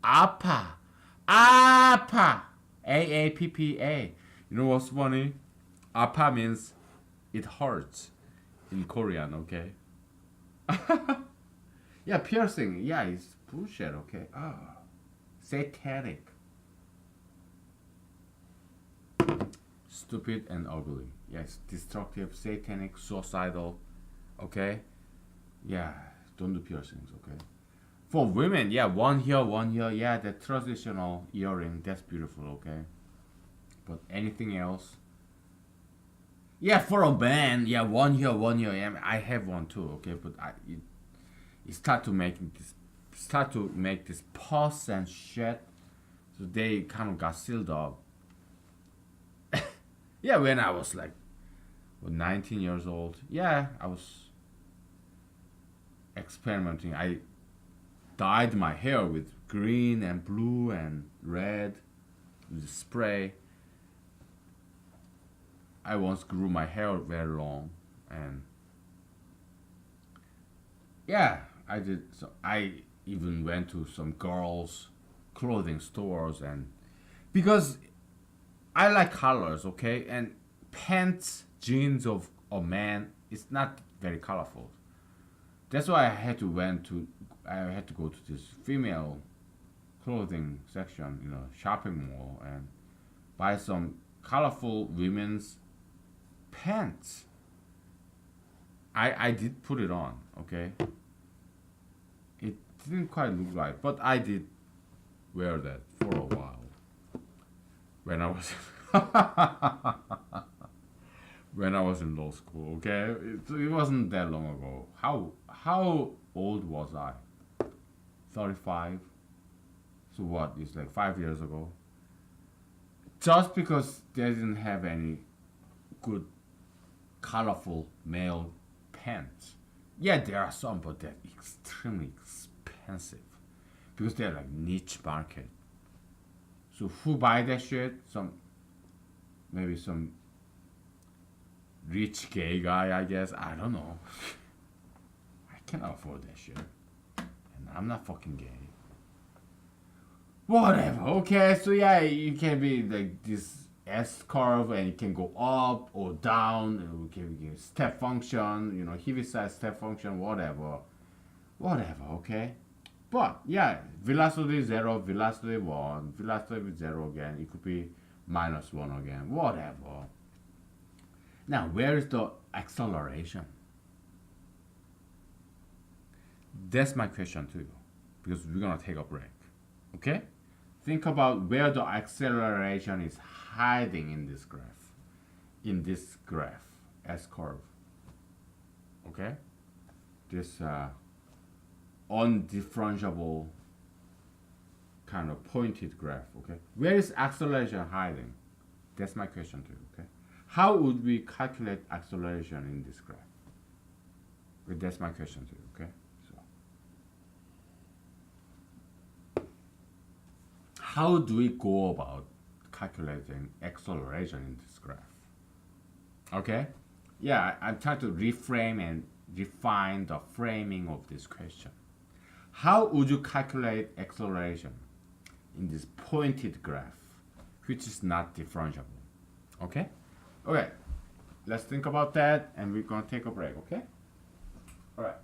Speaker 1: APA. APA. AAPPA. You know what's funny? APA means it hurts in Korean, okay? Yeah, piercing. Yeah, it's bullshit, okay? Satanic. Stupid and ugly. Yes, destructive, satanic, suicidal. Okay? Yeah, don't do piercings, okay? For women, yeah, one here, yeah, the traditional earring, that's beautiful, okay? But anything else? Yeah, for a man, yeah, one here, yeah, I have one too, okay? But it start to make this pus and shit, so they kind of got sealed up. Yeah, when I was like 19 years old, yeah, I was experimenting. I dyed my hair with green and blue and red with spray. I once grew my hair very long, and yeah, I did. So I even went to some girls' clothing stores, and because I like colors, okay, and pants, jeans of a man, it's not very colorful. That's why I had to go to this female clothing section, shopping mall, and buy some colorful women's pants. I did put it on, okay. It didn't quite look right, but I did wear that for a while when I was when I was in law school. Okay, it wasn't that long ago. How old was I? 35. So what? It's like 5 years ago. Just because they didn't have any good, colorful male pants. Yeah, there are some, but they're extremely expensive because they're like niche market. So who buy that shit? Maybe some rich gay guy, I guess. I don't know. Cannot afford that shit. And I'm not fucking gay. Whatever. Okay, so yeah, you can be like this S curve, and it can go up or down. And we can step function. You know, Heaviside step function. Whatever. Whatever. Okay. But yeah, velocity 0, velocity 1, velocity 0 again. It could be -1 again. Whatever. Now, where is the acceleration? That's my question to you, because we're gonna take a break. Okay? Think about where the acceleration is hiding in this graph. In this graph, S curve. Okay? This undifferentiable kind of pointed graph. Okay? Where is acceleration hiding? That's my question to you. Okay? How would we calculate acceleration in this graph? Okay, that's my question to you. Okay? How do we go about calculating acceleration in this graph? Okay? Yeah, I'm trying to reframe and refine the framing of this question. How would you calculate acceleration in this pointed graph, which is not differentiable? Okay? Okay, let's think about that, and we're gonna take a break, okay? All right.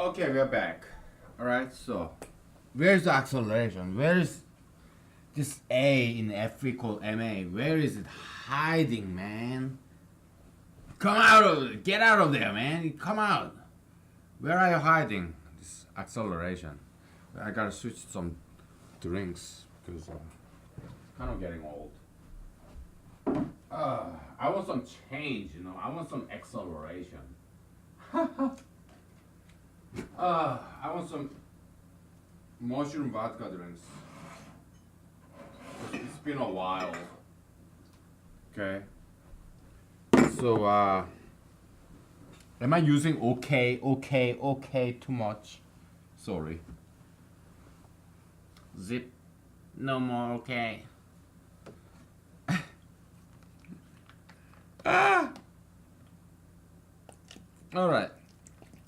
Speaker 1: Okay, we're back. All right, so where's the acceleration? Where is this A in F equal ma? Where is it hiding, man? Come out of it. Get out of there, man. Come out. Where are you hiding? This acceleration. I gotta switch some drinks because I'm kind of getting old. I want some change, you know. I want some acceleration. I want some mushroom vodka drinks. It's been a while. Okay. So, am I using okay too much? Sorry. Zip. No more okay. Alright.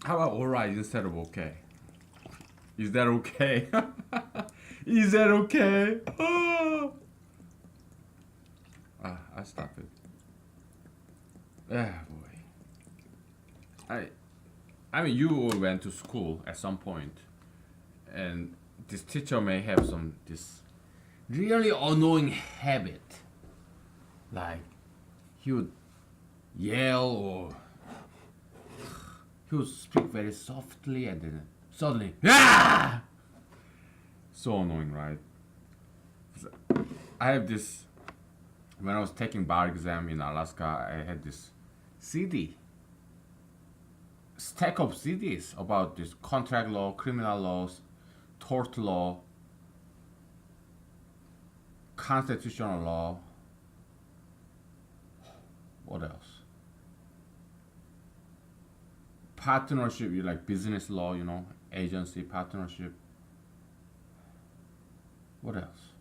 Speaker 1: How about alright instead of okay? Is that okay? Is that okay? I stop it. Ah, boy. I mean, you all went to school at some point, and this teacher may have this really annoying habit, like he would yell or he would speak very softly and then suddenly, ah! So annoying, right? I have this. When I was taking bar exam in Alaska, I had this CD, stack of CDs about this contract law, criminal laws, tort law, constitutional law. What else? Partnership, you like business law, you know, agency, partnership. What else?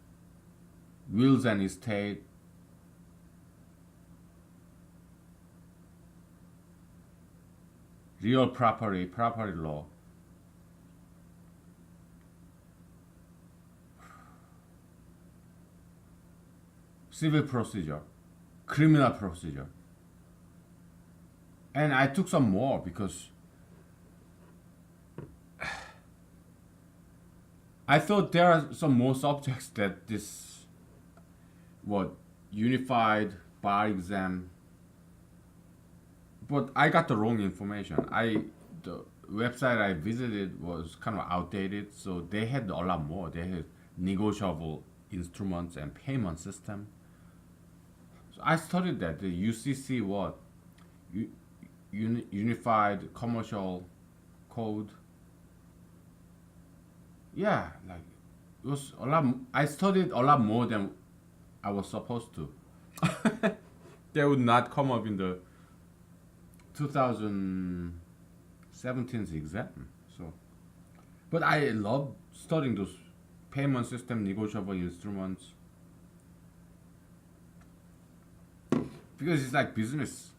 Speaker 1: Wills and estate. Real property law. Civil procedure, criminal procedure. And I took some more because I thought there are some more subjects that this unified bar exam, but I got the wrong information. The website I visited was kind of outdated, so they had a lot more. They had negotiable instruments and payment system. So I studied that, the UCC Unified Commercial Code. Yeah, like it was a lot. I studied a lot more than I was supposed to. They would not come up in the 2017 exam. So, but I love studying those payment system, negotiable instruments, because it's like business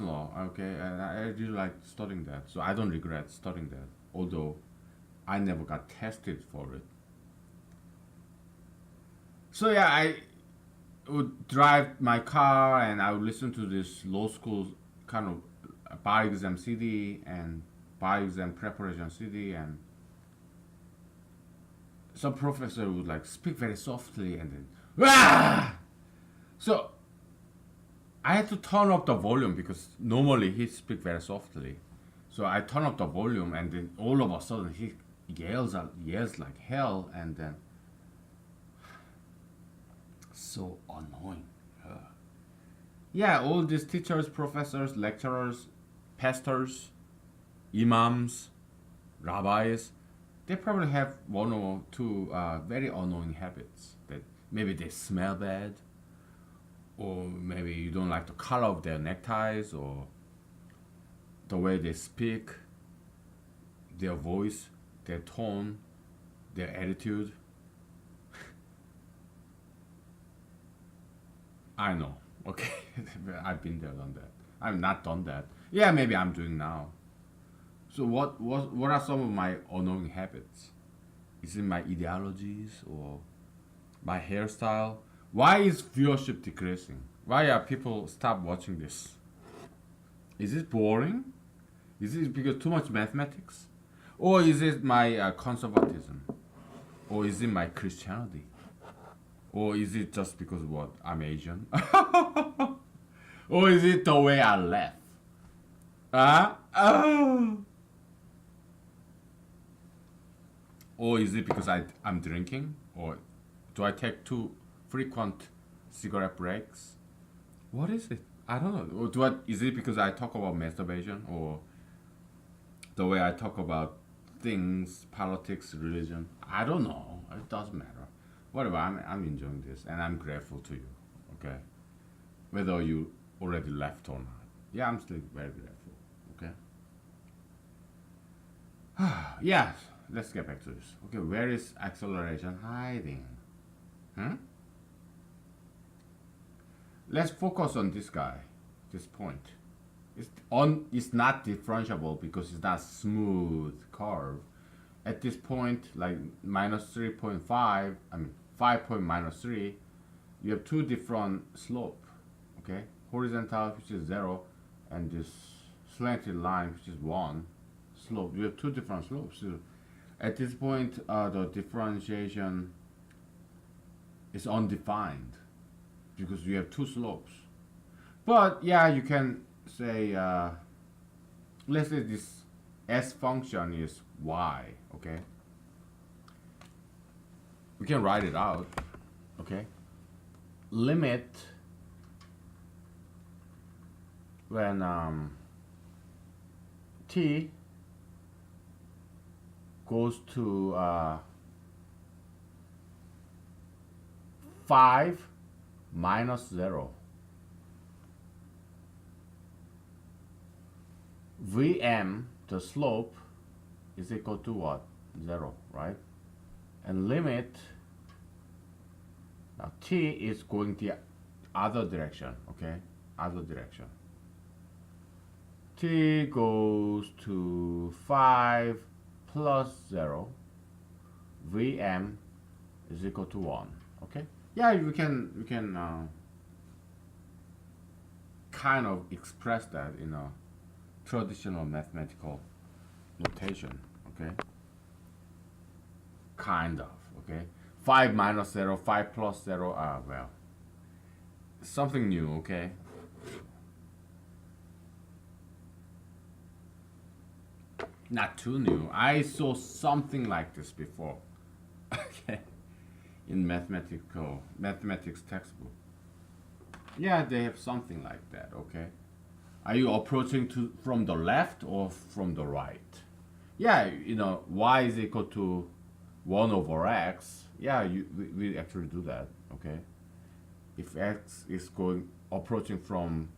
Speaker 1: law. Okay, and I really like studying that. So I don't regret studying that, although I never got tested for it. So yeah, I would drive my car and I would listen to this law school kind of bar exam CD and bar exam preparation CD, and some professor would like speak very softly and then ah! So I had to turn up the volume because normally he speak very softly. So I turn up the volume and then all of a sudden he yells like hell, and then so annoying. Yeah, all these teachers, professors, lecturers, pastors, imams, rabbis, they probably have one or two very annoying habits. That maybe they smell bad, or maybe you don't like the color of their neckties, or the way they speak, their voice, their tone, their attitude. I know, okay. I've been there, done that. I've not done that. Yeah, maybe I'm doing now. So what are some of my annoying habits? Is it my ideologies or my hairstyle? Why is viewership decreasing? Why are people stop watching this? Is it boring? Is it because too much mathematics? Or is it my conservatism? Or is it my Christianity? Or is it just because what? I'm Asian? Or is it the way I laugh? Oh. Or is it because I'm drinking? Or do I take too frequent cigarette breaks? What is it? I don't know. Or is it because I talk about masturbation? Or the way I talk about things, politics, religion? I don't know. It doesn't matter. Whatever, I'm enjoying this and I'm grateful to you. Okay? Whether you already left or not. Yeah, I'm still very grateful. Okay? Yeah, let's get back to this. Okay, where is acceleration hiding? Hmm? Let's focus on this guy, this point. It's not differentiable because it's not smooth curve. At this point, like minus 3.5, I mean 5 point minus 3, you have two different slope. Okay, horizontal, which is 0, and this slanted line, which is 1 slope. You have two different slopes. So at this point, the differentiation is undefined because you have two slopes. But yeah, you can say, let's say this s function is y. Okay, we can write it out. Okay, limit when t goes to 5 minus 0. Vm, the slope, is equal to what? 0, right? And limit, now t is going the other direction, okay? Other direction. T goes to 5 plus 0. Vm is equal to 1, okay? Yeah, we can kind of express that in a traditional mathematical notation, okay? Kind of, okay? 5 minus 0, 5 plus 0, well, something new, okay? Not too new. I saw something like this before, okay? In mathematics textbook. Yeah, they have something like that, okay? Are you approaching from the left or from the right? Yeah, y is equal to 1 over x. Yeah, we actually do that, okay? If x is approaching from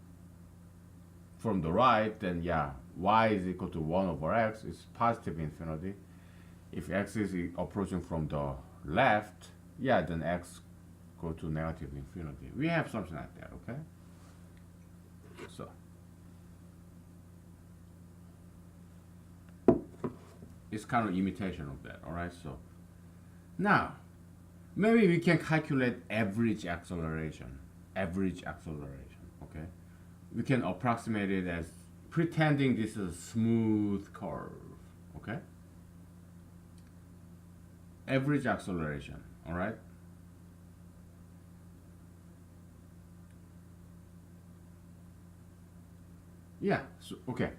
Speaker 1: the right, then yeah, y is equal to 1 over x. It's positive infinity. If x is approaching from the left, yeah, then x go to negative infinity. We have something like that, okay? So it's kind of imitation of that, all right? So now maybe we can calculate average acceleration, okay? We can approximate it as pretending this is a smooth curve, okay? Average acceleration, all right? Yeah, so, okay.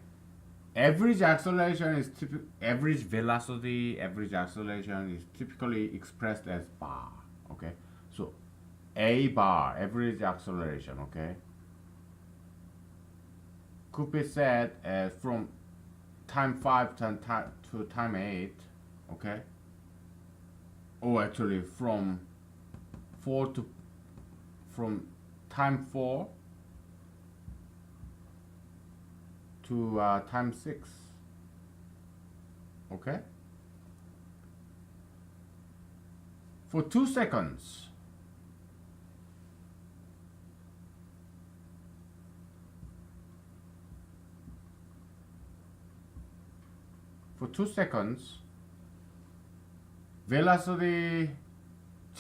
Speaker 1: Average acceleration is average velocity, average acceleration is typically expressed as bar, okay? So a bar, average acceleration, okay, could be said as from time 5 to time 8, okay? Or actually from time 4 to time 6, okay? For 2 seconds, velocity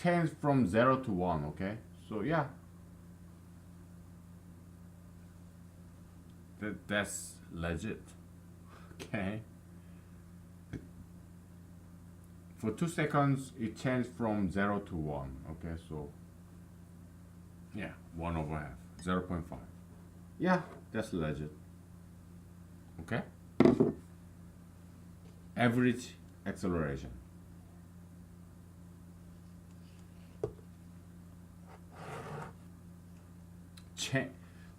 Speaker 1: change from 0 to 1, okay? So yeah, that's legit, okay? For 2 seconds, it changed from 0 to 1. Okay, so yeah, 1 over half, 0.5. Yeah, that's legit. Okay? Average acceleration.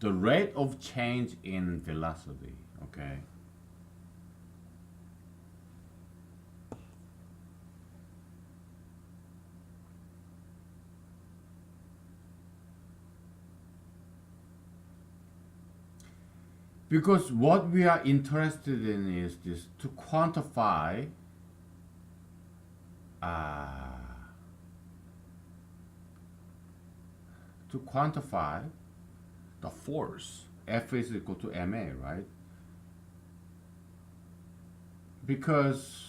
Speaker 1: The rate of change in velocity. Okay? Because what we are interested in is this to quantify uh, the force. F is equal to ma, right? Because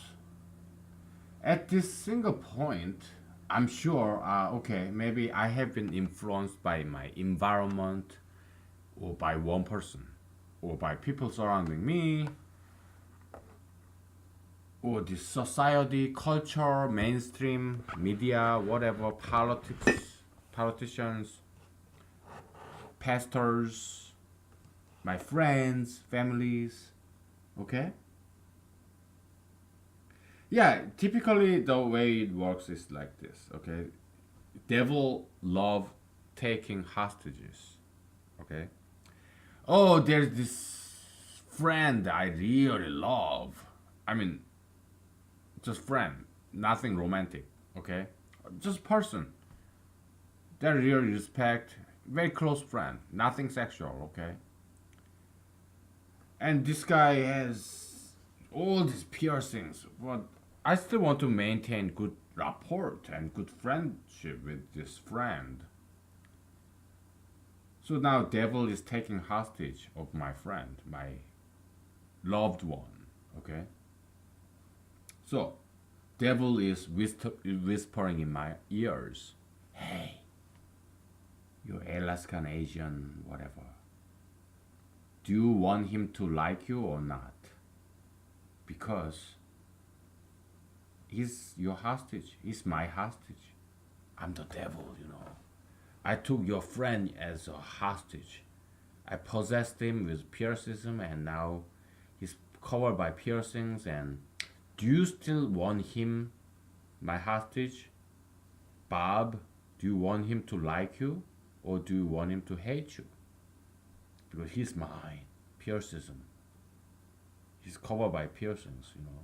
Speaker 1: at this single point, I'm sure, okay, maybe I have been influenced by my environment or by one person or by people surrounding me or the society, culture, mainstream, media, whatever, politicians, pastors, my friends, families, okay? Yeah, typically the way it works is like this, okay? Devil love taking hostages, okay? Oh, there's this friend I really love. I mean, just friend, nothing romantic, okay? Just person that I really respect, very close friend, nothing sexual, okay? And this guy has all these piercings, but I still want to maintain good rapport and good friendship with this friend. So now devil is taking hostage of my friend, my loved one, okay? So devil is whispering in my ears, hey, you Alaskan Asian, whatever. Do you want him to like you or not? Because he's your hostage. He's my hostage. I'm the devil, you know. I took your friend as a hostage. I possessed him with piercings and now he's covered by piercings. And do you still want him, my hostage? Bob, do you want him to like you or do you want him to hate you? Because he's mine. Piercings. He's covered by piercings, you know.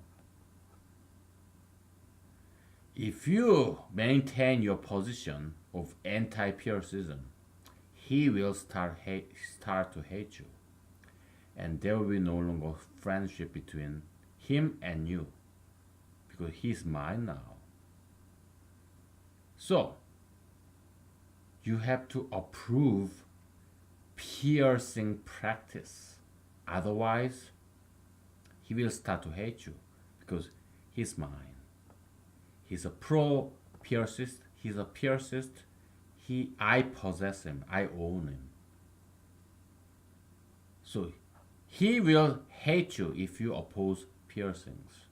Speaker 1: If you maintain your position of anti-piercism, he will start to hate you. And there will be no longer friendship between him and you. Because he's mine now. So, you have to approve piercing practice. Otherwise, he will start to hate you because he's mine. He's a pro piercist. He's a piercist. I possess him. I own him. So he will hate you if you oppose piercings.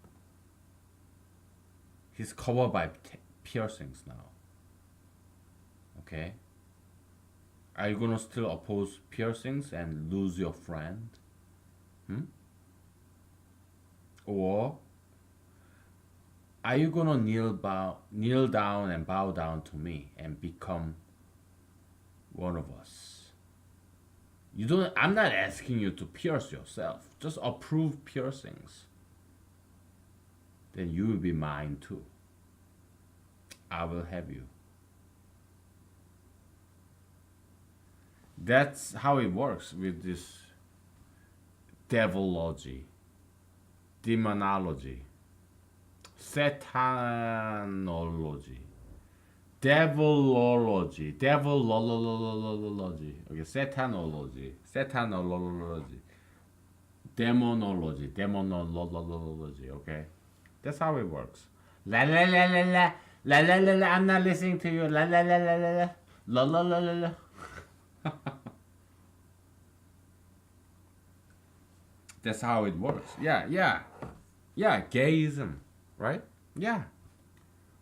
Speaker 1: He's covered by piercings now. Okay? Are you gonna still oppose piercings and lose your friend? Or are you gonna kneel down and bow down to me and become one of us? You don't. I'm not asking you to pierce yourself. Just approve piercings. Then you will be mine too. I will have you. That's how it works with this devilology, demonology, satanology, devilology, devilology, okay, satanology, demonology, okay? That's how it works. La la la la la, la la la la, I'm not listening to you, la la la la la la, la la la la la. That's how it works. Yeah, gayism, right? Yeah,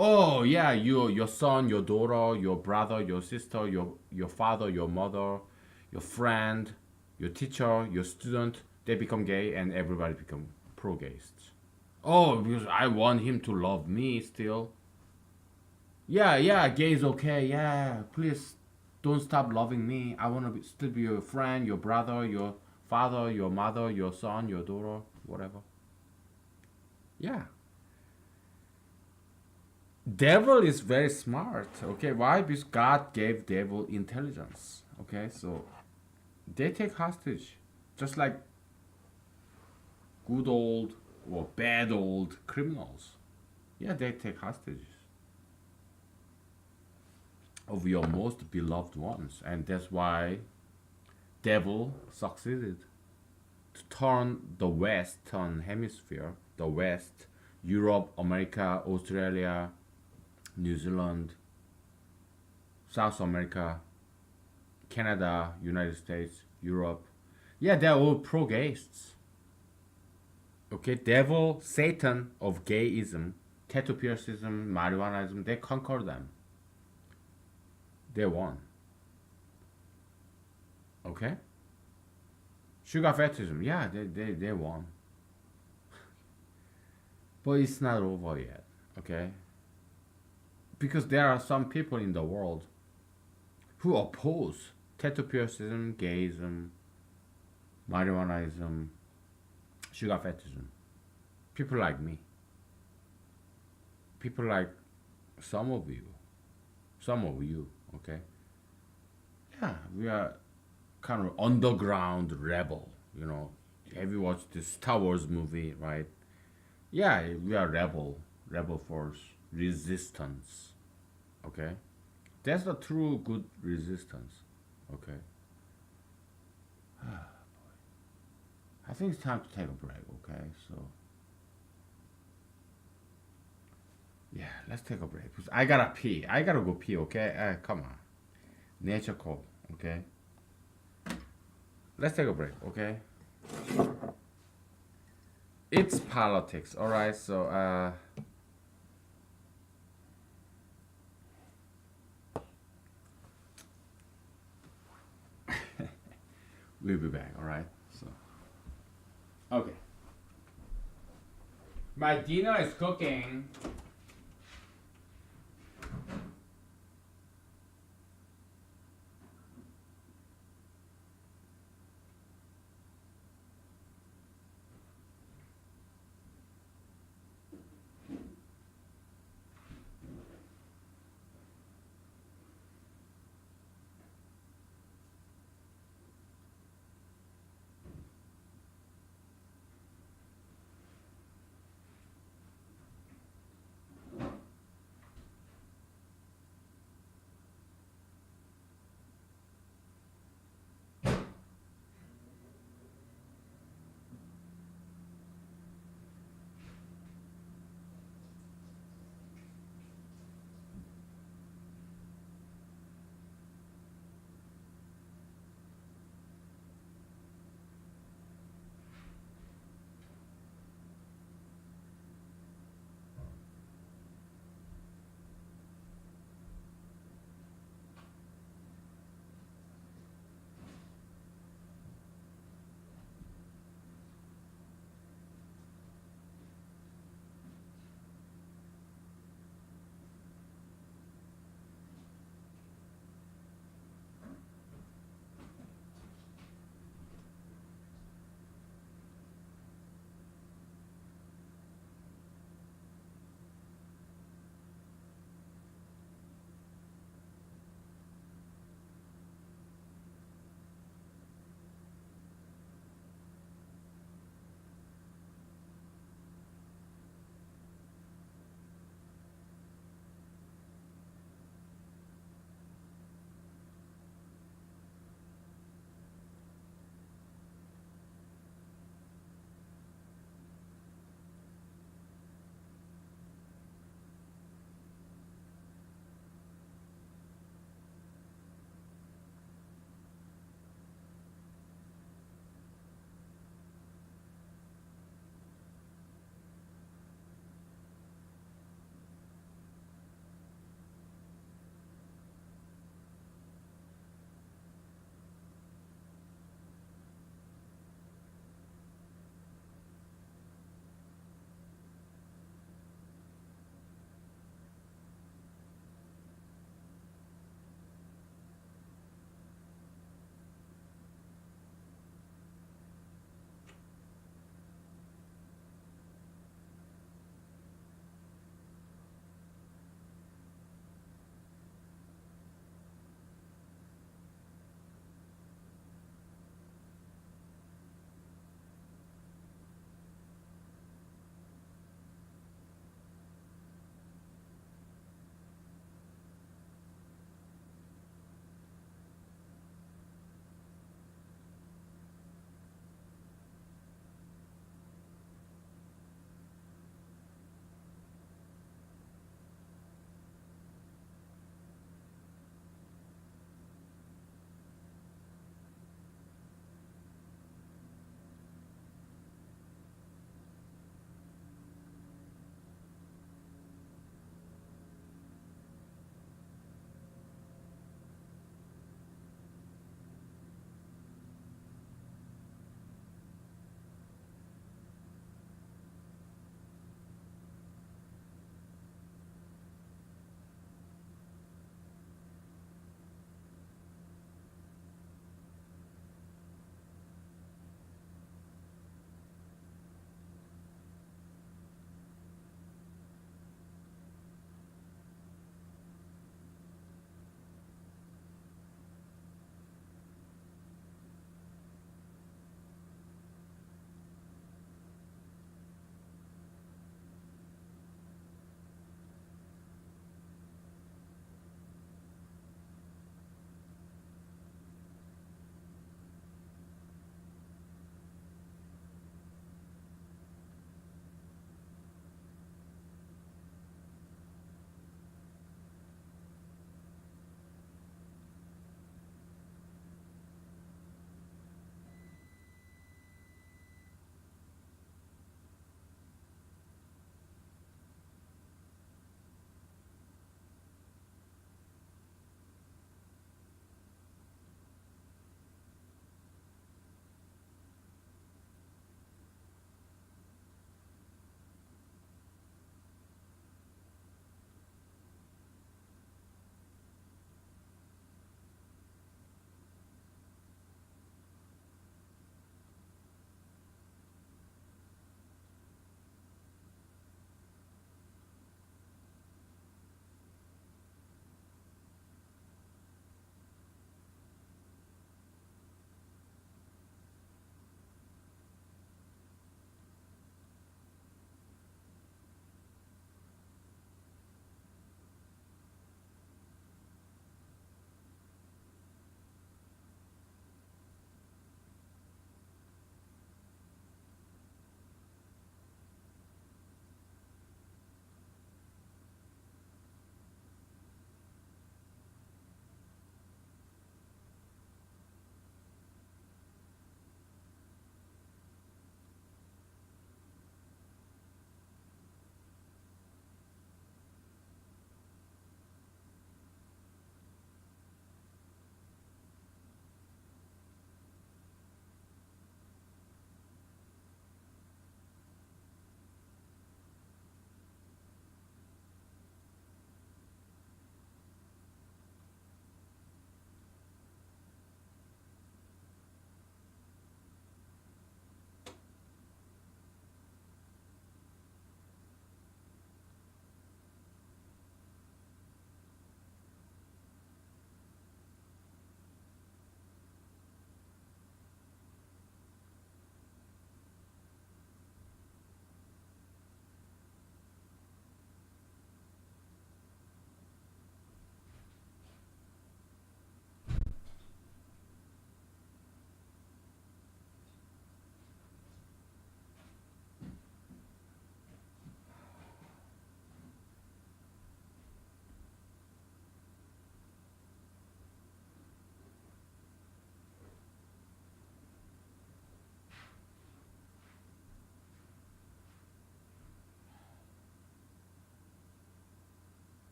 Speaker 1: Oh yeah, your son, your daughter, your brother, your sister, your father, your mother, your friend, your teacher, your student, they become gay and everybody become pro-gayists. Oh, because I want him to love me still. Yeah, yeah, gay is okay. Yeah, please don't stop loving me. I want to still be your friend, your brother, your father, your mother, your son, your daughter, whatever. Yeah. Devil is very smart. Okay, why? Because God gave devil intelligence. Okay, so they take hostage, just like good old or bad old criminals. Yeah, they take hostages of your most beloved ones, and that's why devil succeeded to turn the Western Hemisphere, the West, Europe, America, Australia, New Zealand, South America, Canada, United States, Europe. Yeah, they're all pro-gaysts. Okay, devil, Satan of gayism, tattoo piercism, marijuanaism, they conquer them. They won. Okay? Sugar fetishism, yeah, they won. But it's not over yet. Okay? Because there are some people in the world who oppose tattoo piercism, gayism, marijuanaism, sugar fetishism. People like me. People like some of you. Some of you, okay? Yeah, we are kind of underground rebel, you know. Have you watched this Star Wars movie, right? Yeah, we are rebel force, resistance, okay? That's the true good resistance, okay? I think it's time to take a break, okay? So, yeah, let's take a break. Because I gotta pee. I gotta go pee, okay? Come on. Nature call, okay? Let's take a break, okay? It's politics, alright? So, we'll be back, alright? So, okay. My dinner is cooking.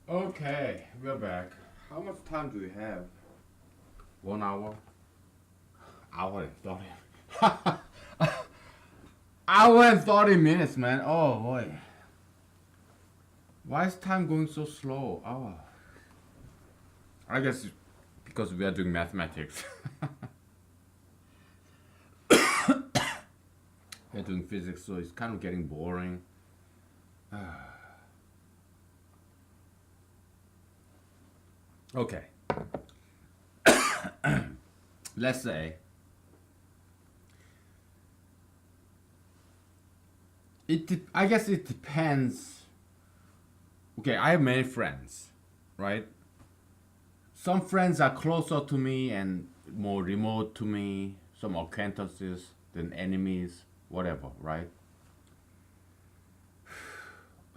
Speaker 1: Okay, we're back. How much time do we have? 1 hour? Hour and 30. Hour and 30 minutes, man. Oh boy. Why is time going so slow? Oh. I guess because we are doing mathematics. We're doing physics, so it's kind of getting boring. Okay. Let's say I guess it depends. Okay, I have many friends, right? Some friends are closer to me and more remote to me. Some acquaintances than enemies, whatever, right?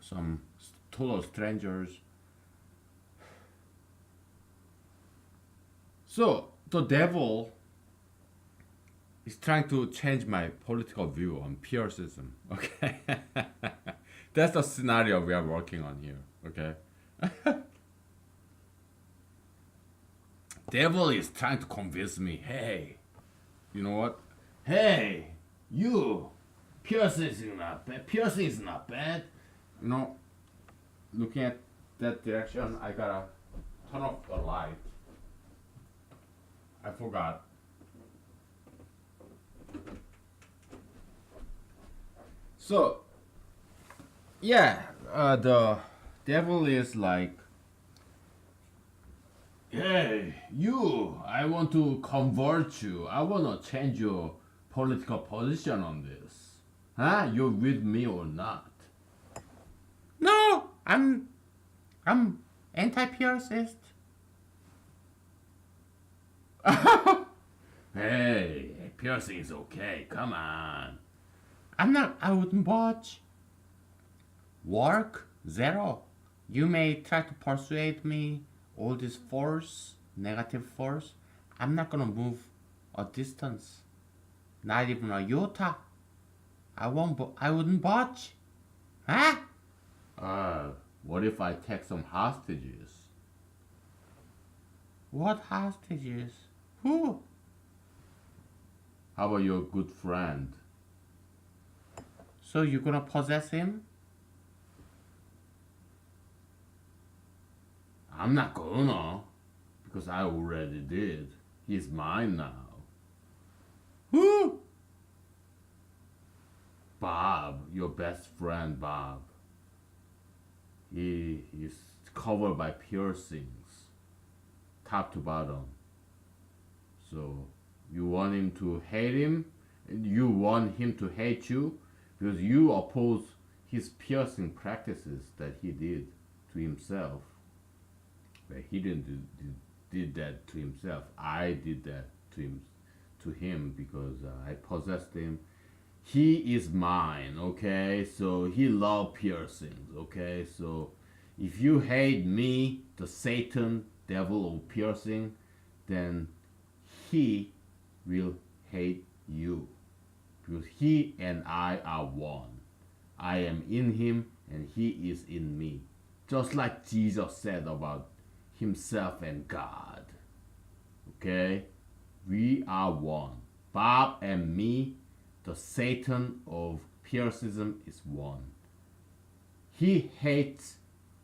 Speaker 1: Some total strangers. So the devil is trying to change my political view on purcism. Okay, that's the scenario we are working on here. Okay, devil is trying to convince me. Hey, you know what? Hey, you, piercing is not bad. Piercing is not bad. You know, looking at that direction, I gotta turn off the light. I forgot. So yeah, the devil is like, hey, you, I want to convert you. I want to change your political position on this. Huh? You're with me or not? No, I'm anti-piercist. Hey, piercing is okay. Come on. I'm not. I wouldn't budge. Work zero. You may try to persuade me. All this force, negative force. I'm not gonna move a distance. Not even a iota. I won't. I wouldn't budge. Huh? What if I take some hostages? What hostages? Who? How about your good friend? So you're gonna possess him? I'm not gonna, because I already did. He's mine now. Who? Bob, your best friend Bob. He is covered by piercings, top to bottom. So you want him to hate him? You want him to hate you because you oppose his piercing practices that he did to himself. But he didn't did that to himself. I did that to him because I possessed him. He is mine, okay? So he loved piercings, okay? So if you hate me, the Satan, devil of piercing, then he will hate you. Because he and I are one. I am in him and he is in me. Just like Jesus said about himself and God. Okay? We are one. Bob and me, the Satan of Pyrrhism, is one. He hates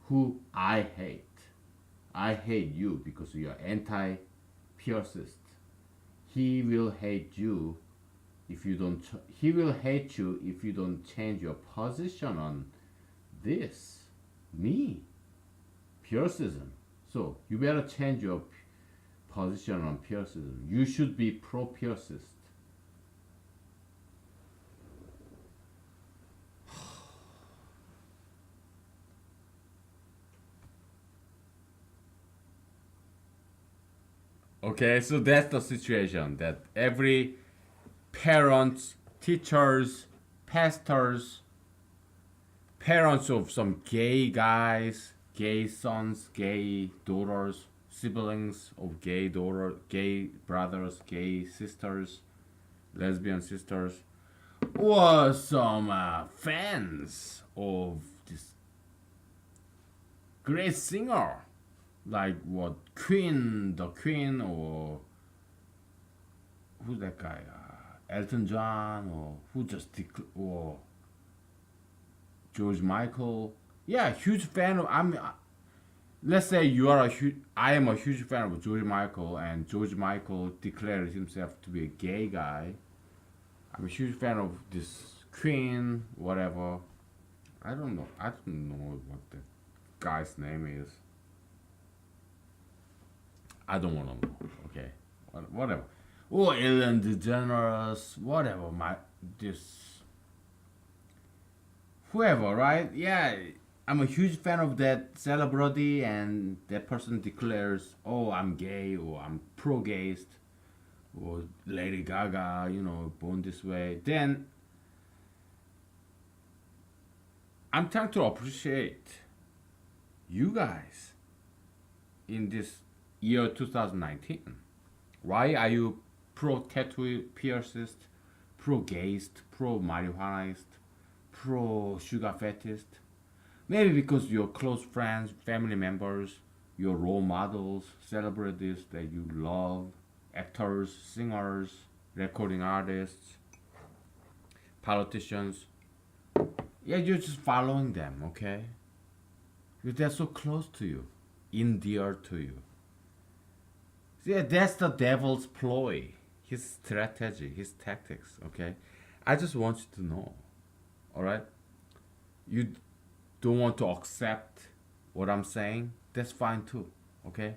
Speaker 1: who I hate. I hate you because you are anti-Pyrrhist. He will hate you if you don't. He will hate you if you don't change your position on this. Me, Pyrrhism. So you better change your position on Pyrrhism. You should be pro-Pyrrhist. Okay, so that's the situation that every parents, teachers, pastors, parents of some gay guys, gay sons, gay daughters, siblings of gay daughter, gay brothers, gay sisters, lesbian sisters, or some fans of this great singer, like what Queen, the Queen, or who's that guy? Elton John, or or George Michael. Yeah, huge fan of. Let's say you are a huge. I am a huge fan of George Michael, and George Michael declared himself to be a gay guy. I'm a huge fan of this Queen, whatever. I don't know. I don't know what the guy's name is. I don't want to know. Okay, whatever. Or Ellen DeGeneres, whatever. This whoever, right? Yeah, I'm a huge fan of that celebrity, and that person declares, "Oh, I'm gay," or "I'm pro-gayist," or Lady Gaga, born this way. Then I'm trying to appreciate you guys in this year 2019. Why are you pro-tattoo piercist, pro-gayist, pro-marijuanaist, pro-sugar fetist? Maybe because your close friends, family members, your role models, celebrities that you love, actors, singers, recording artists, politicians. Yeah, you're just following them, okay? Because they're so close to you, endear to you. Yeah, that's the devil's ploy, his strategy, his tactics, okay? I just want you to know, alright? You don't want to accept what I'm saying, that's fine too, okay?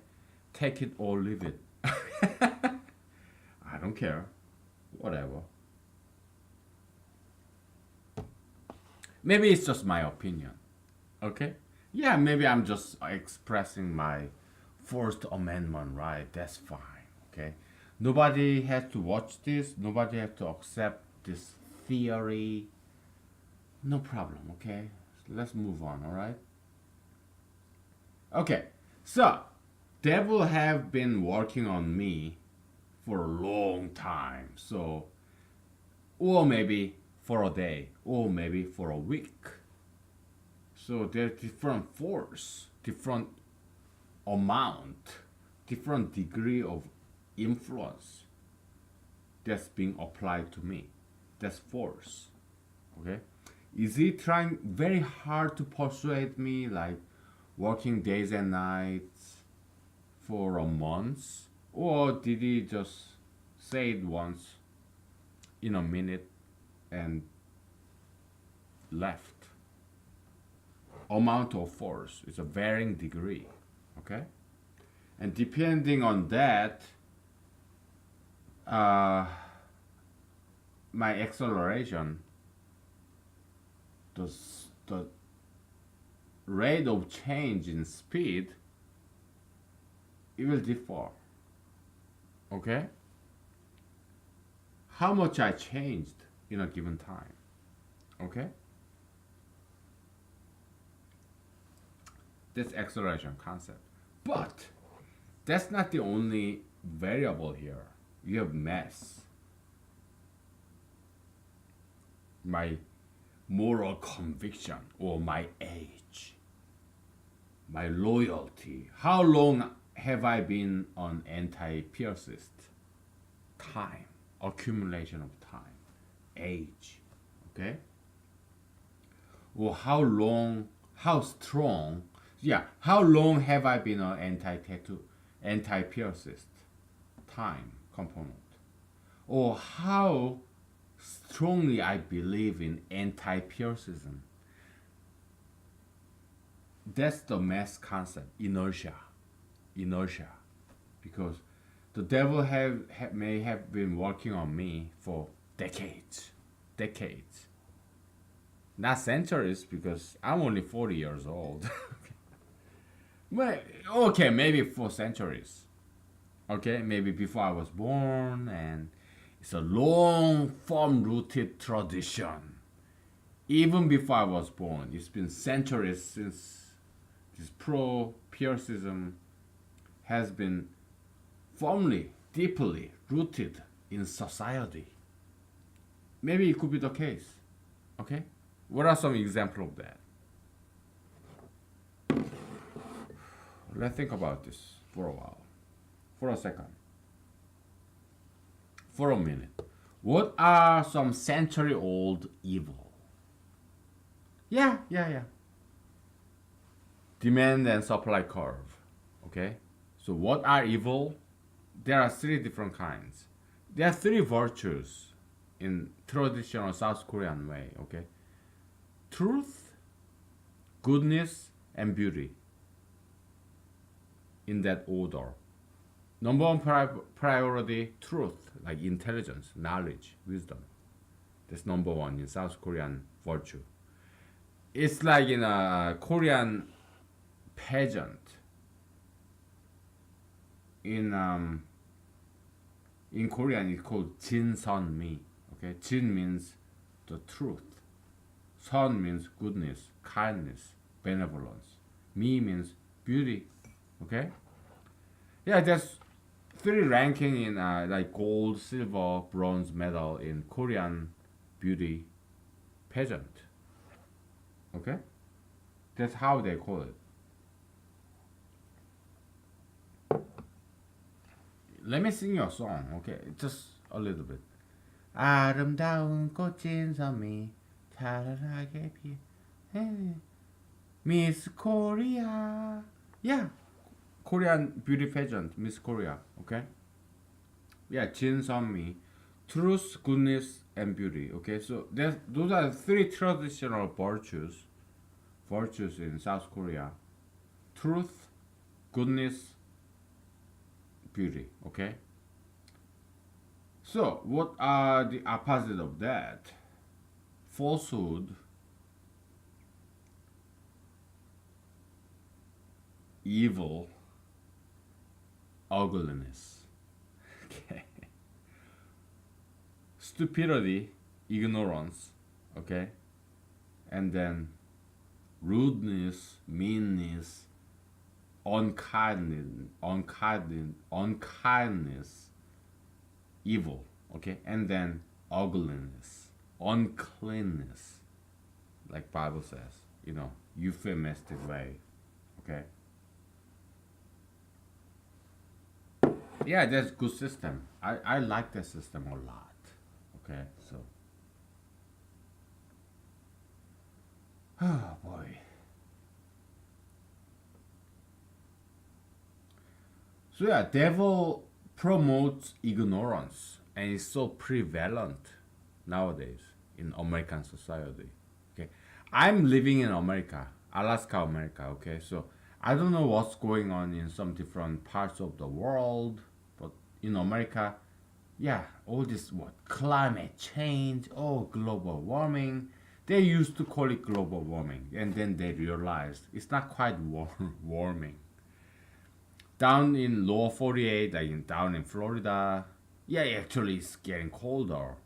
Speaker 1: Take it or leave it. I don't care. Whatever. Maybe it's just my opinion, okay? Yeah, maybe I'm just expressing my First Amendment, right? That's fine, okay? Nobody has to watch this, nobody has to accept this theory. No problem, okay? Let's move on, alright? Okay, so devil have been working on me for a long time, so or maybe for a day, or maybe for a week. So there's different force, different amount, different degree of influence that's being applied to me. That's force. Okay? Is he trying very hard to persuade me, like working days and nights for a month? Or did he just say it once in a minute and left? Amount of force is a varying degree, okay? And depending on that, my acceleration, the rate of change in speed, it will differ, okay? How much I changed in a given time, okay? That's acceleration concept. But that's not the only variable here. You have mass, my moral conviction, or my age, my loyalty. How long have I been on anti-piercist? Time, accumulation of time, age, okay? Or how strong, how long have I been an anti-tattoo, anti-piercist? Time component. Or how strongly I believe in anti-piercism. That's the mass concept, inertia. Because the devil may have been working on me for decades. Not centuries, because I'm only 40 years old. Well, okay, maybe for centuries. Okay, maybe before I was born, and it's a long, firm-rooted tradition. Even before I was born, it's been centuries since this pro-piercism has been firmly, deeply rooted in society. Maybe it could be the case. Okay? What are some examples of that? let's think about this for a while, for a second, for a minute. What are some century-old evil? Yeah. Demand and supply curve. Okay? So what are evil? There are three different kinds. There are three virtues in traditional South Korean way, okay? Truth, goodness, and beauty. In that order. Number one priority, truth, like intelligence, knowledge, wisdom. That's number one in South Korean virtue. It's like in a Korean pageant. In Korean, it's called Jin Sun Mi. Okay, Jin means the truth. Sun means goodness, kindness, benevolence. Mi means beauty. Okay. Yeah, there's three ranking in like gold, silver, bronze medal in Korean beauty pageant. Okay, that's how they call it. Let me sing your song, okay? Just a little bit. 아름다운 꽃인 섬이 찬란하게 피어 Miss Korea. Yeah, Korean beauty pageant, Miss Korea. Okay. Yeah, Jin Sunmi, truth, goodness, and beauty. Okay, so those are three traditional virtues in South Korea: truth, goodness, beauty. Okay. So what are the opposite of that? Falsehood, evil, ugliness. Okay. Stupidity, ignorance. Okay. And then rudeness, meanness, unkindness, evil. Okay. And then ugliness, uncleanness, like Bible says, euphemistic way. Okay. Yeah, that's good system. I like that system a lot. Okay, so oh boy. So yeah, devil promotes ignorance and is so prevalent nowadays in American society. Okay, I'm living in America, Alaska, America. Okay, so I don't know what's going on in some different parts of the world, but in America, yeah, all this climate change, global warming. They used to call it global warming, and then they realized it's not quite warming. Down in lower 48, like down in Florida, yeah, actually it's getting colder.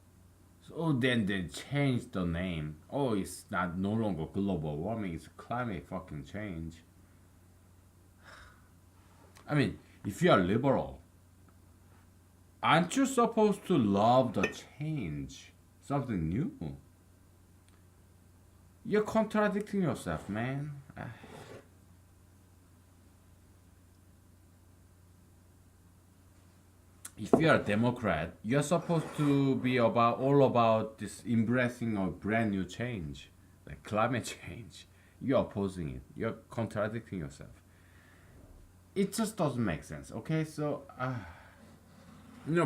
Speaker 1: So then they changed the name. Oh, it's not no longer global warming, it's climate fucking change. I mean, if you are liberal, aren't you supposed to love the change? Something new? You're contradicting yourself, man. If you're a Democrat, you're supposed to be all about this embracing of brand new change, like climate change. You're opposing it. You're contradicting yourself. It just doesn't make sense. Okay, so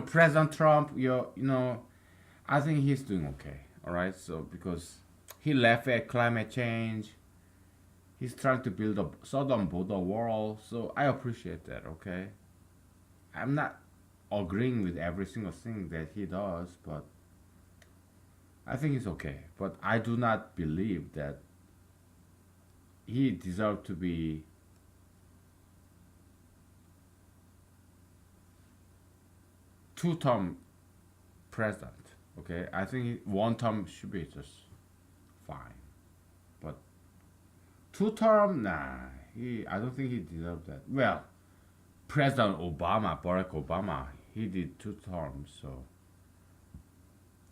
Speaker 1: President Trump, I think he's doing okay. All right, so because he left at climate change, he's trying to build a southern border wall. So I appreciate that. Okay, I'm not agreeing with every single thing that he does, but I think it's okay. But I do not believe that he deserved to be two-term president. Okay, I think one term should be just fine, but two-term, nah. I don't think he deserved that. Well, President Obama, Barack Obama, he did two terms, so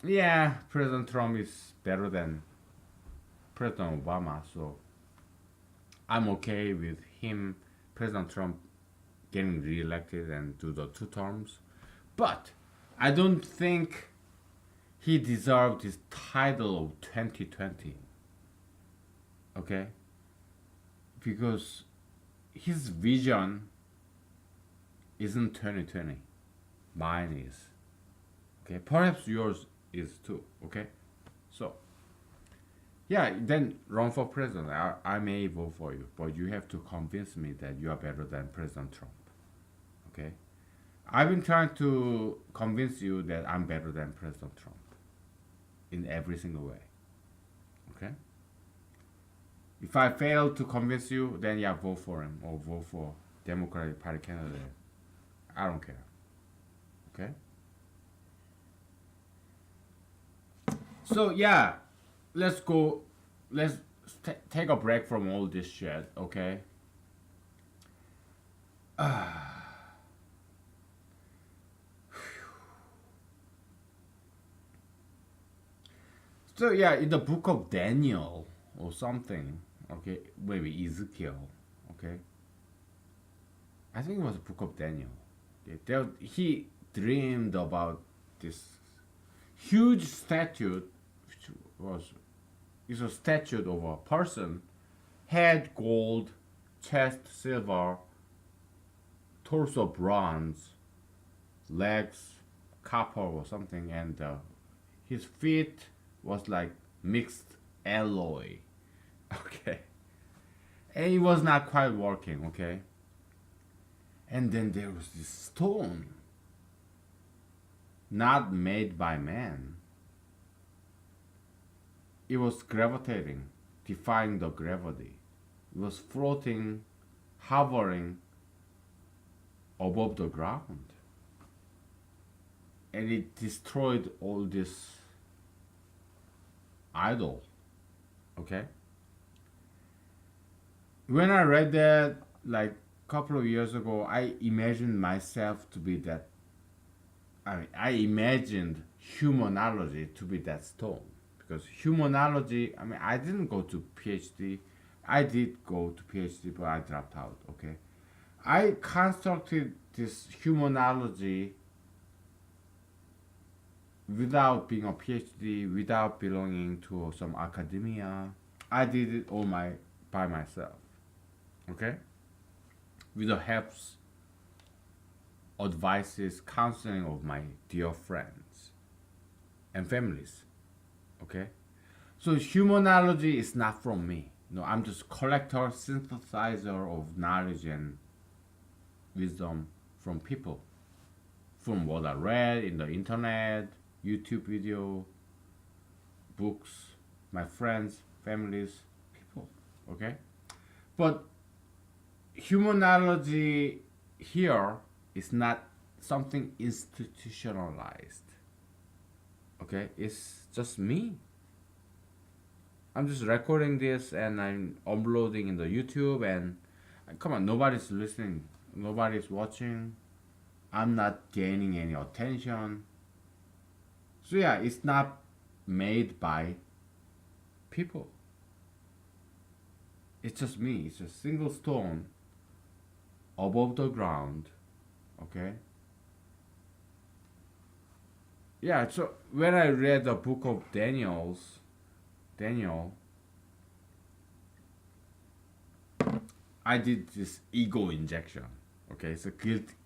Speaker 1: yeah, President Trump is better than President Obama, so I'm okay with him President Trump getting reelected and do the 2 terms. But I don't think he deserved this title of 2020. Okay? Because his vision isn't 2020. Mine is. Okay? Perhaps yours is too. Okay? So, yeah, then run for president. I may vote for you, but you have to convince me that you are better than President Trump. Okay? I've been trying to convince you that I'm better than President Trump in every single way. Okay? If I fail to convince you, then yeah, vote for him or vote for Democratic Party candidate. I don't care. Okay? So yeah, let's go. Let's take a break from all this shit. Okay? So yeah, in the book of Daniel or something, okay, maybe Ezekiel, okay. I think it was the book of Daniel. Okay, he dreamed about this huge statue, which is a statue of a person, head gold, chest silver, torso bronze, legs copper or something, and his feet was like mixed alloy. Okay. And it was not quite working, okay? And then there was this stone, not made by man. It was gravitating, defying the gravity. It was floating, hovering above the ground. And it destroyed all this idol. Okay? When I read that like a couple of years ago, I imagined myself to be that. I imagined humanology to be that stone. Because humanology, I didn't go to PhD. I did go to PhD, but I dropped out. Okay? I constructed this humanology without being a PhD, without belonging to some academia. I did it all by myself. Okay? With the helps, advices, counseling of my dear friends and families. Okay? So humanology is not from me. No, I'm just collector, synthesizer of knowledge and wisdom from people. From what I read in the internet, YouTube video, books, my friends, families, people. Okay? But humanology here is not something institutionalized. Okay? It's just me. I'm just recording this and I'm uploading in the YouTube, and come on, nobody's listening, nobody's watching. I'm not gaining any attention. So yeah, it's not made by people. It's just me. It's a single stone above the ground. Okay? Yeah, so when I read the book of Daniel, I did this ego injection. Okay, it's a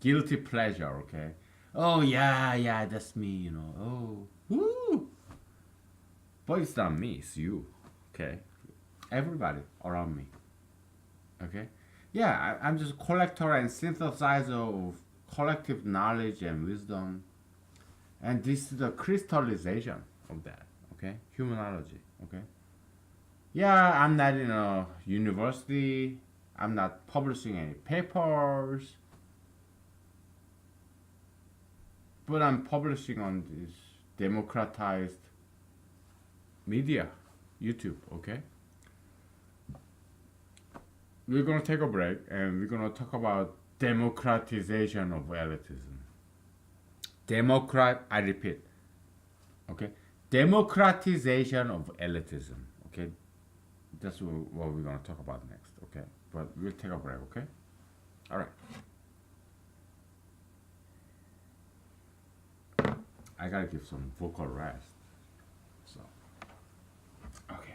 Speaker 1: guilty pleasure. Okay, oh yeah, that's me. Oh, woo. But it's not me. It's you. Okay, everybody around me. Okay, yeah, I'm just a collector and synthesizer of collective knowledge and wisdom, and this is the crystallization of that. Okay, humanology. Okay. Yeah, I'm not in a university. I'm not publishing any papers. But I'm publishing on this democratized media, YouTube, okay? We're gonna take a break and we're gonna talk about democratization of elitism. I repeat, okay? Democratization of elitism, okay? That's what we're gonna talk about next, okay? But we'll take a break, okay? All right. I gotta give some vocal rest. So, okay.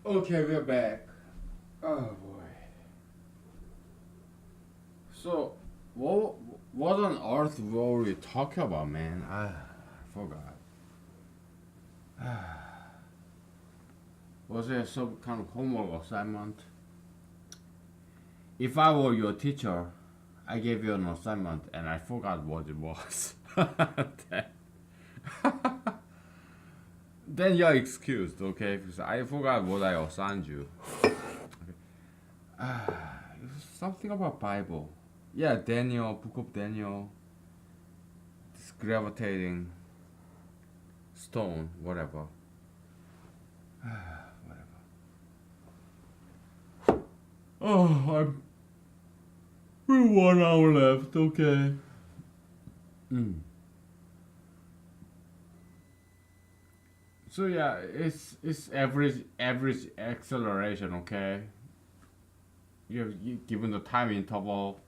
Speaker 1: Okay, we're back. Oh boy. So, what on earth were we talking about, man? I forgot. Was there some kind of homework assignment? If I were your teacher, I gave you an assignment and I forgot what it was. then, then you're excused, okay? Because I forgot what I assigned you. It was something about Bible. Yeah, Daniel, Book of Daniel, this gravitating stone, whatever. Whatever. Oh, I'm. We're 1 hour left. Okay. Mm. So yeah, it's average acceleration. Okay. You given the time interval,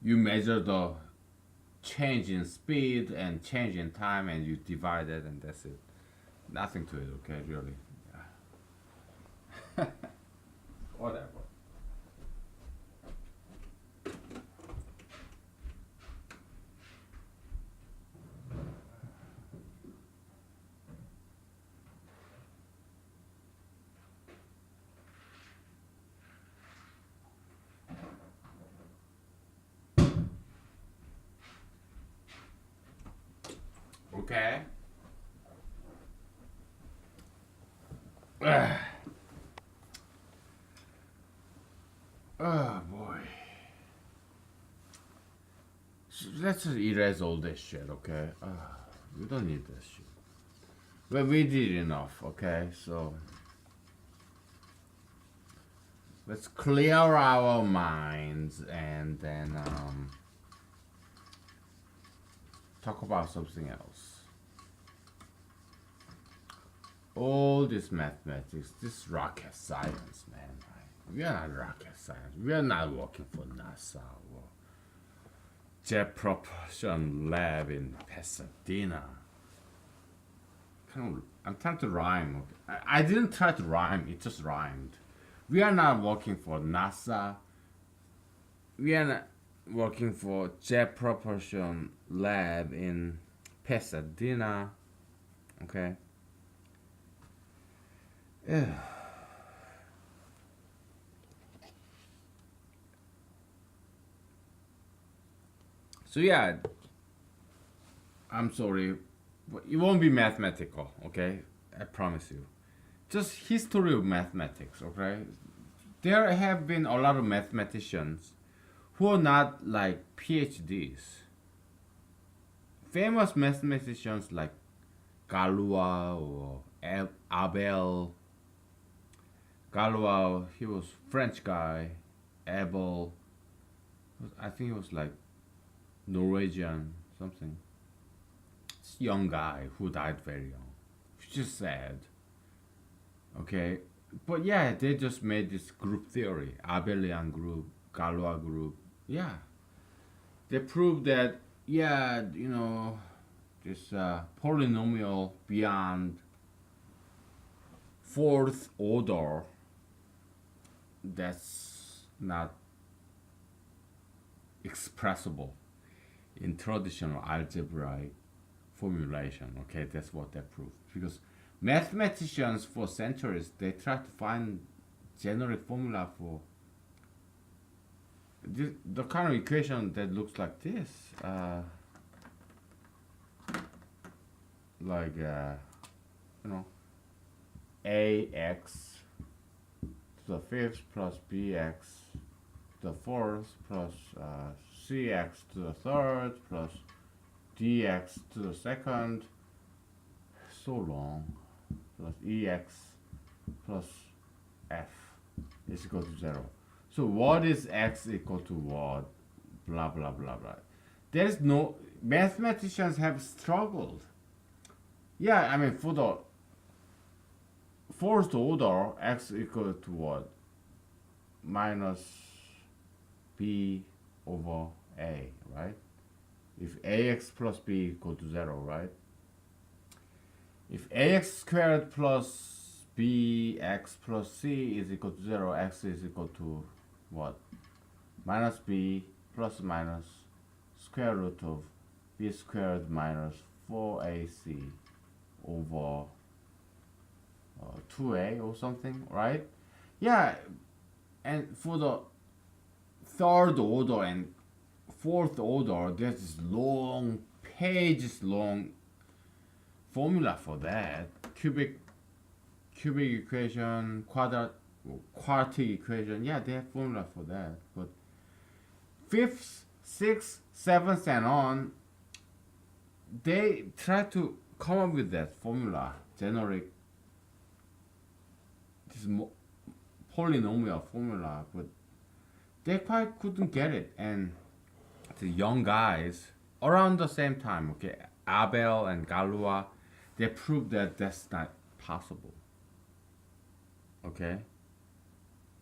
Speaker 1: you measure the change in speed and change in time, and you divide it, and that's it. Nothing to it. Okay, really. Yeah. Whatever. Okay. Oh boy. So let's just erase all this shit, okay? We don't need this shit. But we did enough, okay? So let's clear our minds and then talk about something else. All this mathematics, this rocket science, man. We are not rocket science. We are not working for NASA or Jet Propulsion Lab in Pasadena. I'm trying to rhyme. Okay? I didn't try to rhyme. It just rhymed. We are not working for NASA. We are not working for Jet Propulsion Lab in Pasadena. Okay. Yeah. So yeah, I'm sorry, but it won't be mathematical. Okay, I promise you. Just history of mathematics. Okay, there have been a lot of mathematicians who are not like PhDs. Famous mathematicians like Galois or Abel. Galois, he was French guy. Abel, I think he was like Norwegian something. This young guy who died very young. It's just sad. Okay, but yeah, they just made this group theory, Abelian group, Galois group. Yeah, they proved that yeah, this polynomial beyond fourth order, that's not expressible in traditional algebraic formulation. Okay, that's what they proved. Because mathematicians for centuries they tried to find generic formula for the kind of equation that looks like this, like you know, ax to the fifth plus bx to the fourth plus cx to the third plus dx to the second, so long, plus ex plus f is equal to 0. So what is x equal to what? Blah blah blah blah. There is no, mathematicians have struggled. Yeah, I mean for the first order, x equal to what? Minus b over a, right? If ax plus b equal to 0, right? If ax squared plus bx plus c is equal to 0, x is equal to what? Minus b plus minus square root of b squared minus 4ac over 2a or something, right? Yeah, and for the third order and fourth order, there's this long, pages long formula for that. Cubic equation, quartic equation. Yeah, they have formula for that. But fifth, sixth, seventh, and on, they try to come up with that formula, generic, this polynomial formula, but they quite couldn't get it. And the young guys around the same time, okay, Abel and Galois, they proved that that's not possible. Okay,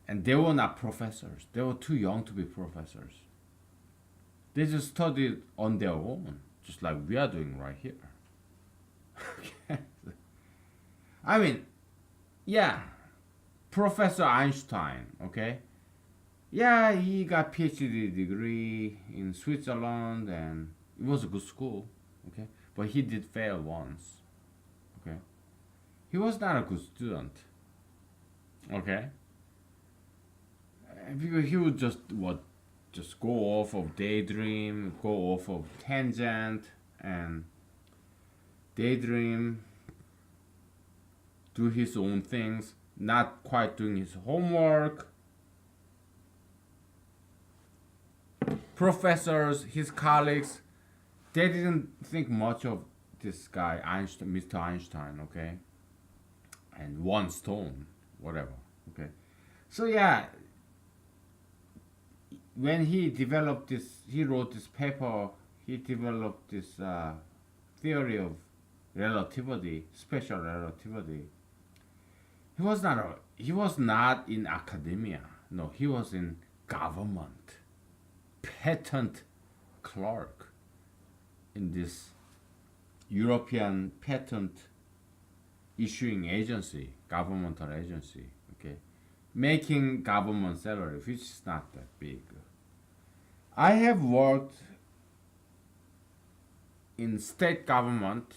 Speaker 1: and they were not professors. They were too young to be professors. They just studied on their own, just like we are doing right here. Okay. I mean, yeah, Professor Einstein, okay? Yeah, he got PhD degree in Switzerland and it was a good school, okay? But he did fail once, okay? He was not a good student, okay? Because he would just go off of daydream, go off of tangent and daydream, do his own things, not quite doing his homework. Professors, his colleagues, they didn't think much of this guy, Einstein, Mr. Einstein, okay? And one stone, whatever, okay? So yeah, when he developed this, he wrote this paper, he developed this theory of relativity, special relativity. He was not in academia. No, he was in government, patent clerk in this European patent issuing agency, governmental agency, okay, making government salary, which is not that big. I have worked in state government,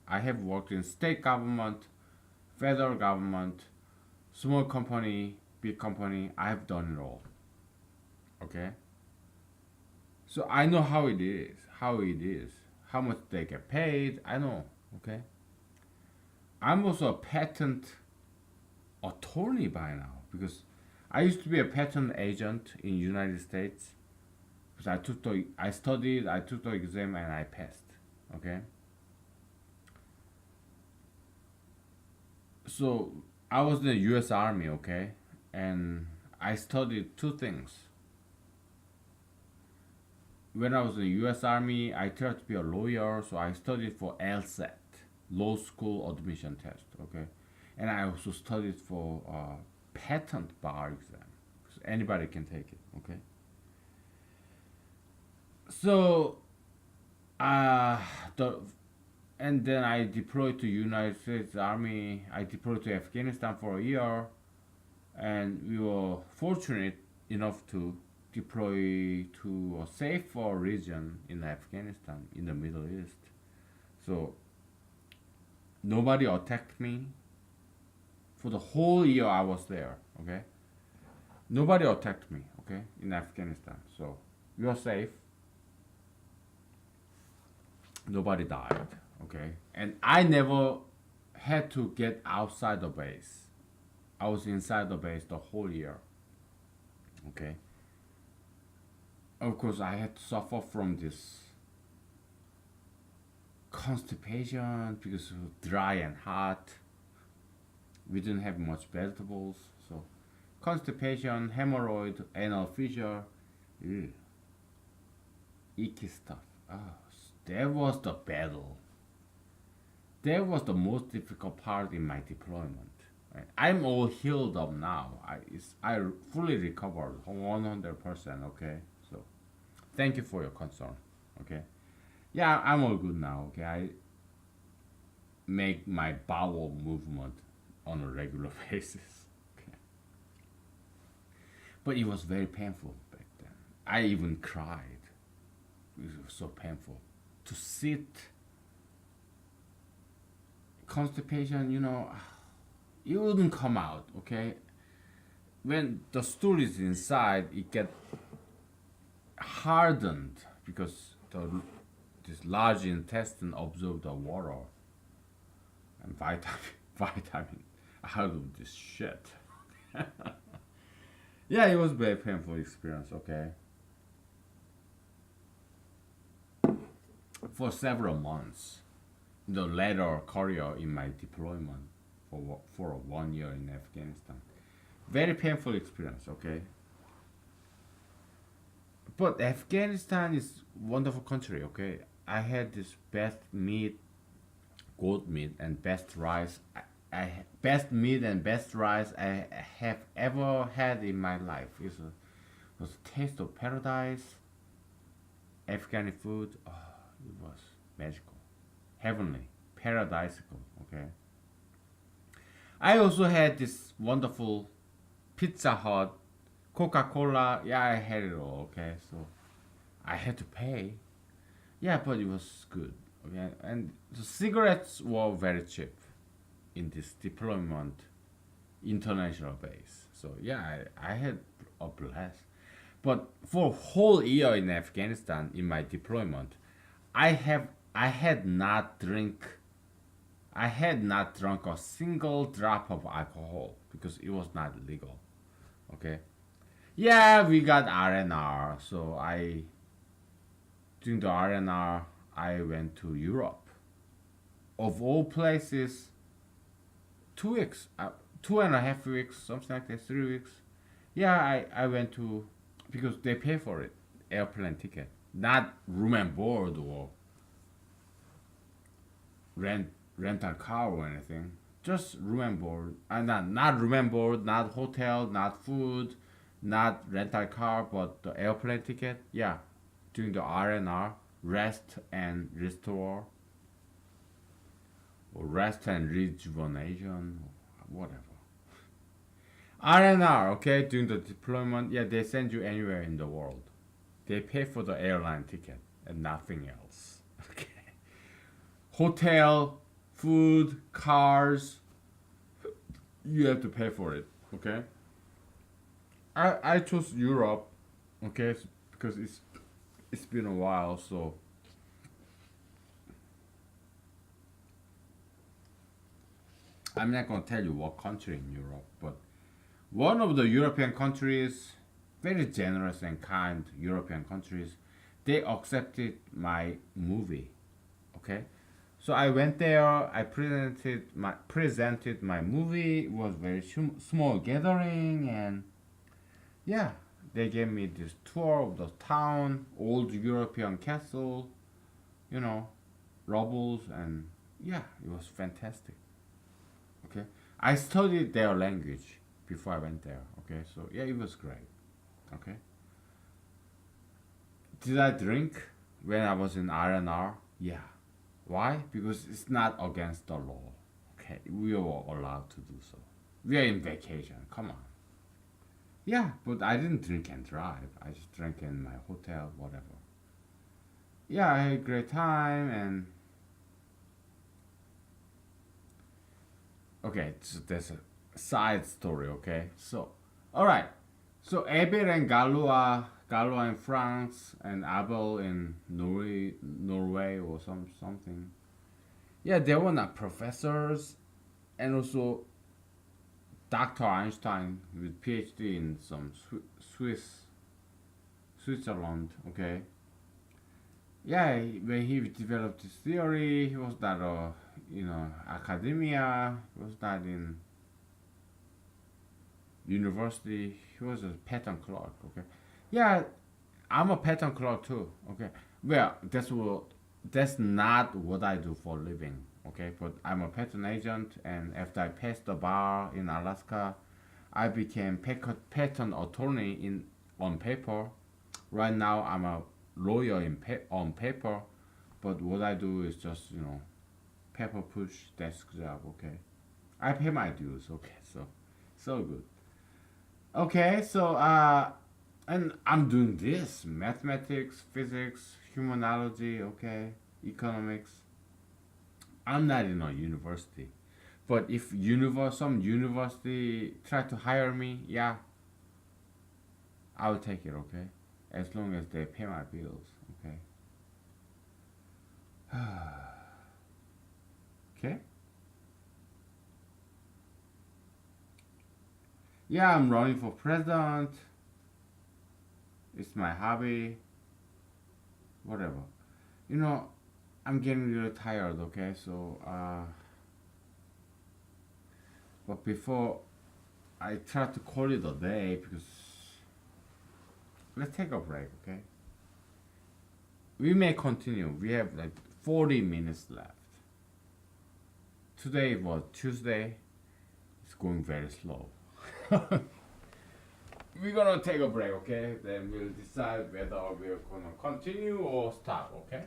Speaker 1: I have worked in state government, federal government, small company, big company, I have done it all. Okay? So I know how it is, how much they get paid, I know, okay? I'm also a patent attorney by now because I used to be a patent agent in United States because I studied, I took the exam and I passed, okay? So I was in the US Army, okay? And I studied two things. When I was in the US Army, I tried to be a lawyer, so I studied for LSAT, Law School Admission Test, okay? And I also studied for patent bar exam, because anybody can take it, okay? So, the and then I deployed to United States Army. I deployed to Afghanistan for a year, and we were fortunate enough to deploy to a safer region in Afghanistan, in the Middle East. So nobody attacked me for the whole year I was there. Okay, nobody attacked me. Okay, in Afghanistan, so we were safe. Nobody died. Okay, and I never had to get outside the base. I was inside the base the whole year. Okay. Of course, I had to suffer from this constipation because it was dry and hot. We didn't have much vegetables, so constipation, hemorrhoid, anal fissure, ew, icky stuff. Oh, that was the battle. That was the most difficult part in my deployment. Right? I'm all healed up now. I fully recovered 100%. Okay, so thank you for your concern. Okay, yeah, I'm all good now. Okay, I make my bowel movement on a regular basis. Okay. But it was very painful back then. I even cried. It was so painful to sit. Constipation, it wouldn't come out. Okay, when the stool is inside, it get hardened because this large intestine absorb the water and vitamin vitamin out of this shit. Yeah, it was very painful experience. Okay, for several months, the later career in my deployment for 1 year in Afghanistan. Very painful experience. Okay, but Afghanistan is wonderful country. Okay, I had this best meat, goat meat, and best rice. Best meat and best rice I have ever had in my life. Was a taste of paradise. Afghani food. Oh, it was magical, heavenly, paradisical. Okay. I also had this wonderful Pizza Hut, Coca Cola. Yeah, I had it all. Okay, so I had to pay. Yeah, but it was good. Okay, and the cigarettes were very cheap in this deployment international base. So yeah, I had a blast. But for a whole year in Afghanistan in my deployment, I had not drunk a single drop of alcohol because it was not legal. Okay. Yeah, we got RNR. So during the RNR, I went to Europe. Of all places, 2 weeks, 2.5 weeks, something like that, 3 weeks. Yeah, I went to, because they pay for it, airplane ticket, not room and board or rental car or anything. Just room and board, and not room and board, not hotel, not food, not rental car, but the airplane ticket. Yeah, during the RNR, rest and restore, or rest and rejuvenation, whatever. RNR, okay, during the deployment, yeah, they send you anywhere in the world. They pay for the airline ticket and nothing else. Okay. Hotel, food, cars, you have to pay for it. Okay. I chose Europe, okay, because it's been a while, so I'm not gonna tell you what country in Europe, but one of the European countries, very generous and kind European countries, they accepted my movie. Okay, so I went there. I presented my movie. It was very small gathering, and yeah, they gave me this tour of the town, old European castle, you know, rubbles, and yeah, it was fantastic. Okay, I studied their language before I went there. Okay, so yeah, it was great. Okay, did I drink when I was in R&R? Yeah. Why? Because it's not against the law. Okay, we were allowed to do so. We are in vacation. Come on. Yeah, but I didn't drink and drive. I just drank in my hotel, whatever. Yeah, I had a great time, and okay, so there's a side story. Okay, so all right, so Abel and Galois in France, and Abel in Norway or something. Yeah, they were not professors, and also Dr. Einstein with PhD in some Switzerland. Okay. Yeah, when he developed his theory, he was not academia. He was not in university. He was a patent clerk. Okay. Yeah, I'm a patent clerk too. Okay. Well, that's not what I do for a living. Okay, but I'm a patent agent, and after I passed the bar in Alaska, I became patent attorney in on paper. Right now, I'm a lawyer on paper, but what I do is just paper push desk job. Okay, I pay my dues. Okay, so good. Okay, so and I'm doing this mathematics, physics, humanology. Okay, economics. I'm not in a university, but if some university try to hire me, yeah, I'll take it. Okay, as long as they pay my bills. Okay. Okay. Yeah, I'm running for president. It's my hobby. Whatever. You know, I'm getting really tired. Okay, so but before I try to call it a day because let's take a break. Okay. We may continue. We have like 40 minutes left. Today was Tuesday. It's going very slow. We're gonna take a break, okay? Then we'll decide whether we're gonna continue or stop, okay?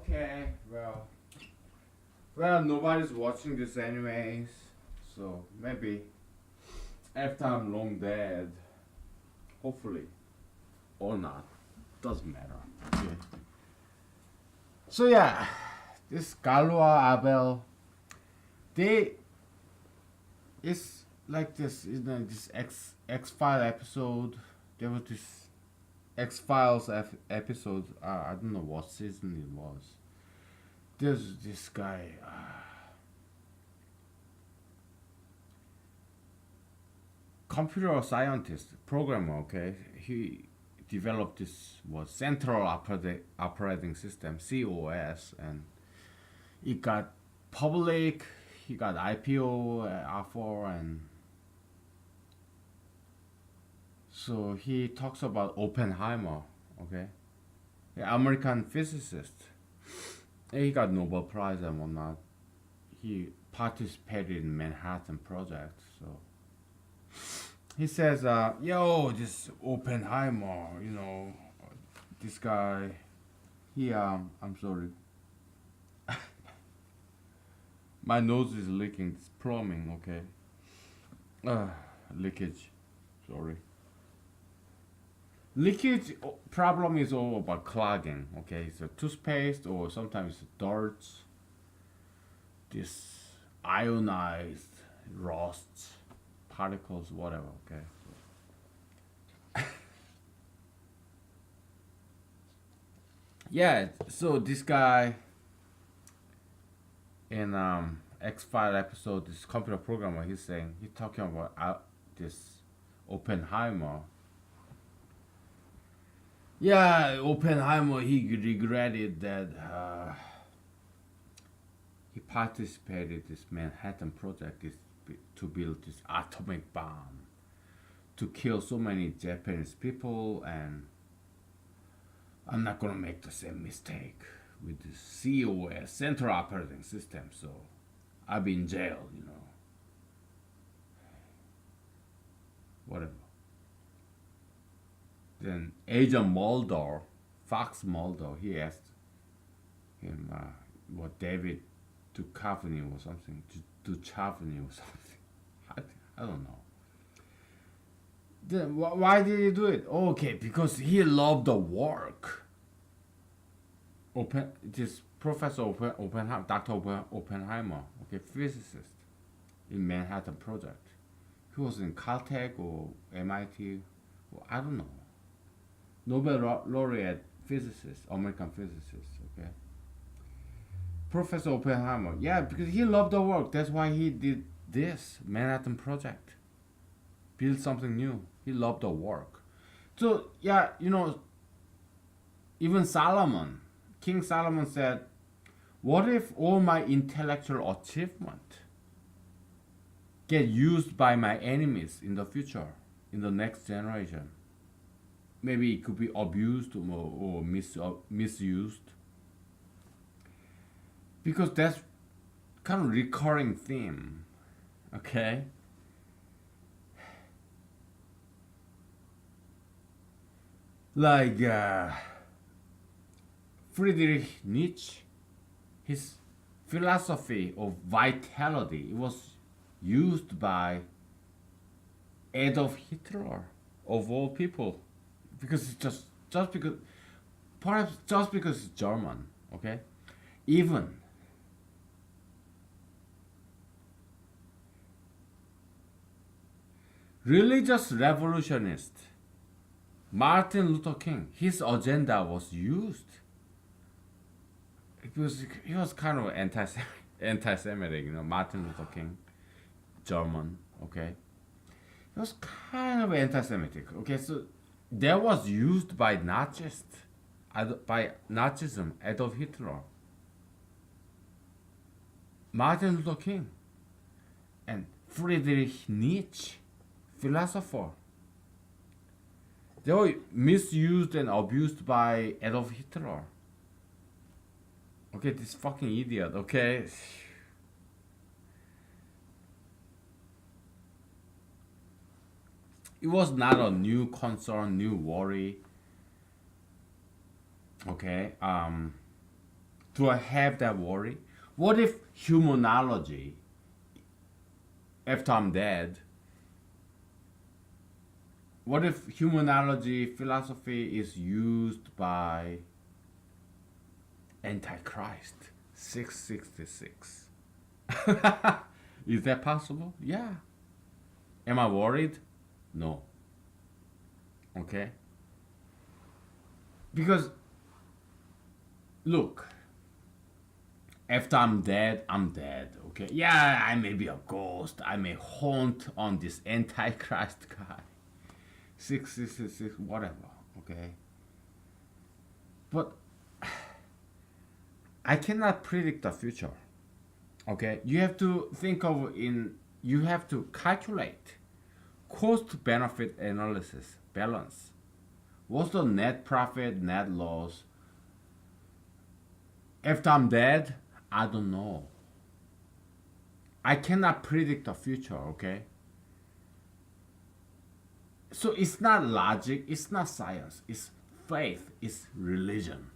Speaker 1: Okay, well, nobody's watching this anyways, so maybe after I'm long dead, hopefully, or not, doesn't matter. Okay. So yeah, this Galua Abel, they it's like this, this X File episode. There was this X Files episode. I don't know what season it was. There's this guy. Computer scientist, programmer. Okay, he developed this was central operating system (COS), and it got public. He got IPO offer, and so he talks about Oppenheimer. Okay, the American physicist. He got Nobel Prize and whatnot. He participated in Manhattan Project. So he says, "Yo, this Oppenheimer, this guy. I'm sorry, my nose is leaking. It's plumbing. Okay, leakage. Sorry. Leakage problem is all about clogging. Okay, so toothpaste or sometimes dirt, this ionized rust particles, whatever. Okay. Yeah. So this guy in X File episode, this computer programmer, he's talking about this Oppenheimer. Yeah, Oppenheimer, he regretted that he participated this Manhattan Project to build this atomic bomb to kill so many Japanese people, and I'm not gonna make the same mistake with the COS, Central Operating System. So I'll be in jail. Whatever. Then Agent Mulder, Fox Mulder, he asked him what David Duchovny or something, Duchovny or something. I don't know. Then why did he do it? Okay, because he loved the work. This Professor Oppenheimer, Dr. Oppenheimer, okay, physicist in Manhattan Project. He was in Caltech or MIT, or I don't know. Nobel laureate physicist, American physicist, okay? Professor Oppenheimer, yeah, because he loved the work. That's why he did this Manhattan Project. Build something new. He loved the work. So, yeah, even King Solomon said, what if all my intellectual achievement get used by my enemies in the future, in the next generation? Maybe it could be abused or misused. Because that's kind of recurring theme, okay? Like Friedrich Nietzsche, his philosophy of vitality, it was used by Adolf Hitler, of all people, because it's just because, perhaps just because it's German, okay? Even religious revolutionist Martin Luther King, his agenda was used. He was kind of anti-Semitic, Martin Luther King, German, okay. He was kind of anti-Semitic, okay. So that was used by by Nazism, Adolf Hitler, Martin Luther King, and Friedrich Nietzsche, philosopher. They were misused and abused by Adolf Hitler. Okay, this fucking idiot, okay? It was not a new concern, new worry. Okay, Do I have that worry? What if humanology, after I'm dead, what if humanology philosophy is used by Antichrist 666? Is that possible? Yeah. Am I worried? No. Okay? Because, look, after I'm dead, I'm dead. Okay? Yeah, I may be a ghost. I may haunt on this Antichrist guy. 666, whatever. Okay? But I cannot predict the future. Okay? You have to think of you have to calculate cost benefit analysis balance. What's the net profit, net loss? After I'm dead, I don't know. I cannot predict the future, okay? So it's not logic, it's not science, it's faith, it's religion.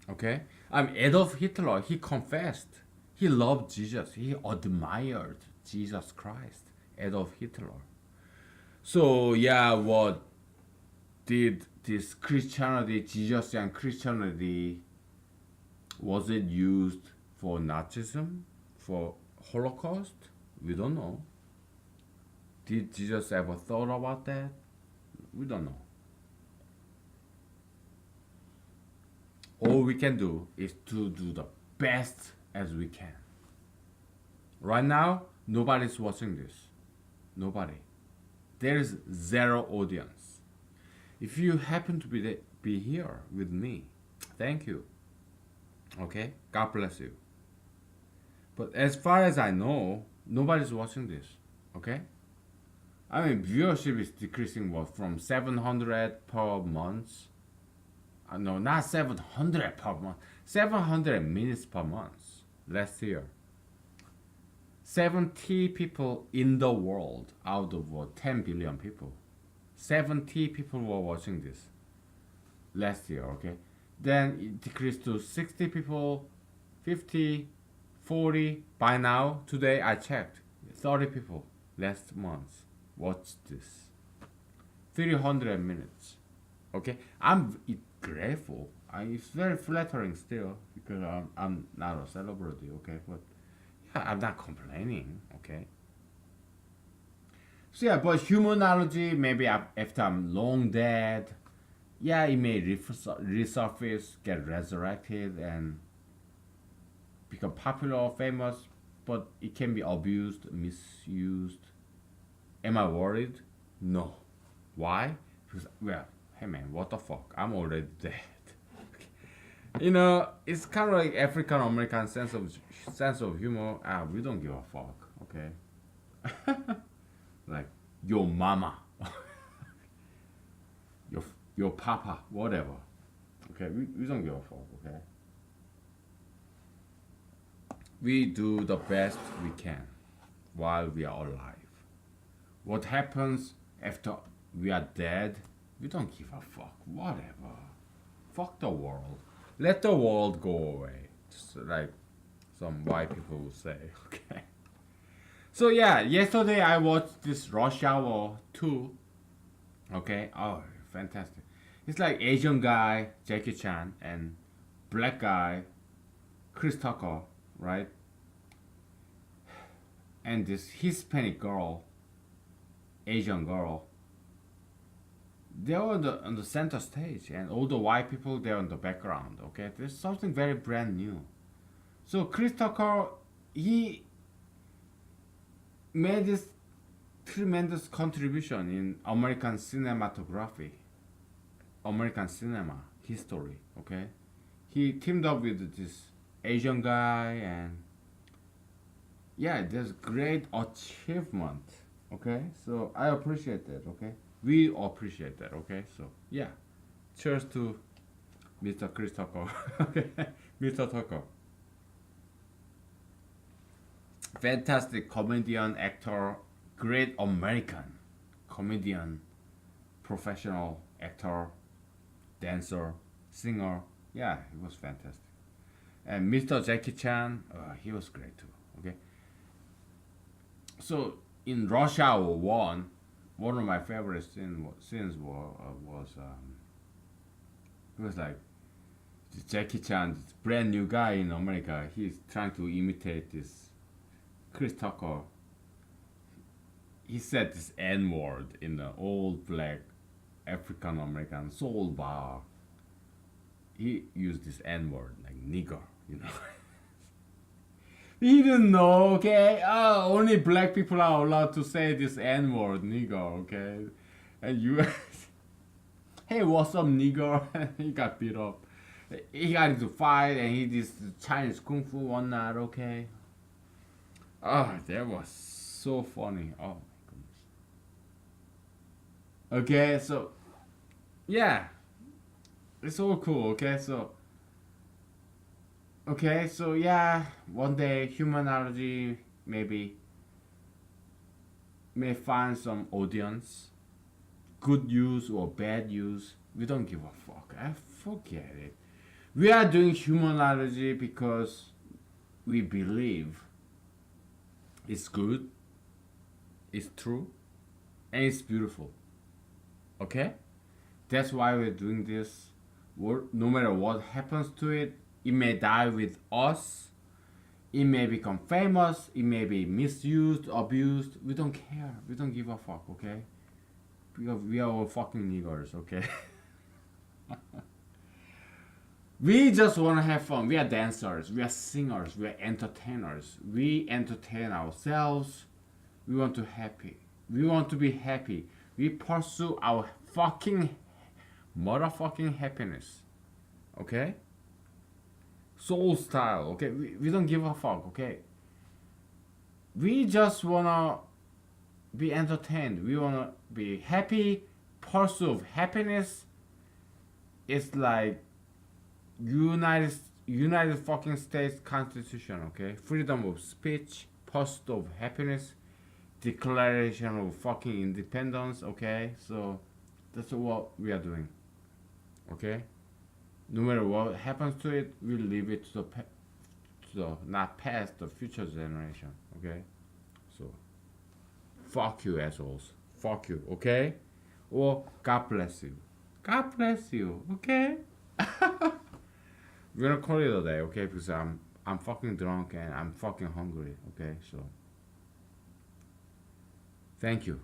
Speaker 1: Okay? Adolf Hitler, he confessed. He loved Jesus. He admired Jesus Christ. Adolf Hitler. So yeah, what did this Christianity, Jesus and Christianity, was it used for Nazism? For Holocaust? We don't know. Did Jesus ever thought about that? We don't know. All we can do is to do the best as we can. Right now, nobody's watching this. Nobody. There is zero audience. If you happen to be here with me, thank you. Okay? God bless you. But as far as I know, nobody's watching this. Okay? I mean, viewership is decreasing from 700 per month. No, not 700 per month. 700 minutes per month last year. 70 people in the world out of 10 billion people. 70 people were watching this last year, okay? Then it decreased to 60 people, 50, 40. By now, today I checked, 30 people last month watched this. 300 minutes, okay? I'm grateful. It's very flattering still because I'm not a celebrity, okay? But yeah, I'm not complaining, okay? So yeah, but humanology, maybe after I'm long dead, yeah, it may resurface, get resurrected, and become popular or famous, but it can be abused, misused. Am I worried? No. Why? Because, well, hey man, what the fuck? I'm already dead. You know, it's kind of like African American sense of humor. We don't give a fuck, okay? Like your mama, your papa, whatever. Okay, we don't give a fuck, okay? We do the best we can while we are alive. What happens after we are dead, we don't give a fuck. Whatever. Fuck the world. Let the world go away. Just like some white people would say, okay? So yeah, yesterday I watched this Rush Hour 2. Okay? Oh, fantastic. It's like Asian guy, Jackie Chan, and black guy, Chris Tucker, right? And this Hispanic girl, Asian girl, they're on the center stage, and all the white people they're on the background. Okay, there's something very brand new. So Chris Tucker, he made this tremendous contribution in American cinematography, American cinema history. Okay, he teamed up with this Asian guy, and yeah, there's great achievement. Okay, so I appreciate that. Okay, we appreciate that. Okay, so yeah, cheers to Mr. Chris Tucker. Okay, Mr. Tucker, fantastic comedian, actor, great American comedian, professional actor, dancer, singer, Yeah, it was fantastic. And Mr. Jackie Chan, he was great too. Okay, so in Rush Hour 1, one of my favorite scenes it was like Jackie Chan, this brand new guy in America. He's trying to imitate this Chris Tucker. He said this N word in the old black African American soul bar. He used this N word like nigger, you know. He didn't know, okay? Only black people are allowed to say this N word, nigger, okay? And you, hey, what's up, nigger? He got beat up. He got into fight and he did Chinese kung fu one night, okay? Oh, that was so funny. Oh my goodness. Okay, so yeah, it's all cool. Okay, so yeah, one day humanology maybe may find some audience, good use or bad use. We don't give a fuck. I forget it. We are doing humanology because we believe it's good, it's true, and it's beautiful. Okay? That's why we're doing this. No matter what happens to it, it may die with us. It may become famous. It may be misused, abused. We don't care. We don't give a fuck, okay? Because we are all fucking niggers, okay? We just want to have fun. We are dancers. We are singers. We are entertainers. We entertain ourselves. We want to happy. We want to be happy. We pursue our fucking motherfucking happiness. Okay? Soul style. Okay? We don't give a fuck. Okay? We just wanna be entertained. We wanna be happy. Pursuit of happiness is like United fucking States Constitution, okay? Freedom of speech, pursuit of happiness, declaration of fucking independence, okay? So that's what we are doing, okay? No matter what happens to it, we leave it to the not past, the future generation, okay? So fuck you assholes, fuck you, okay? Or God bless you, God bless you, okay? We're gonna call it a day, okay? Because I'm fucking drunk and I'm fucking hungry, okay? So thank you.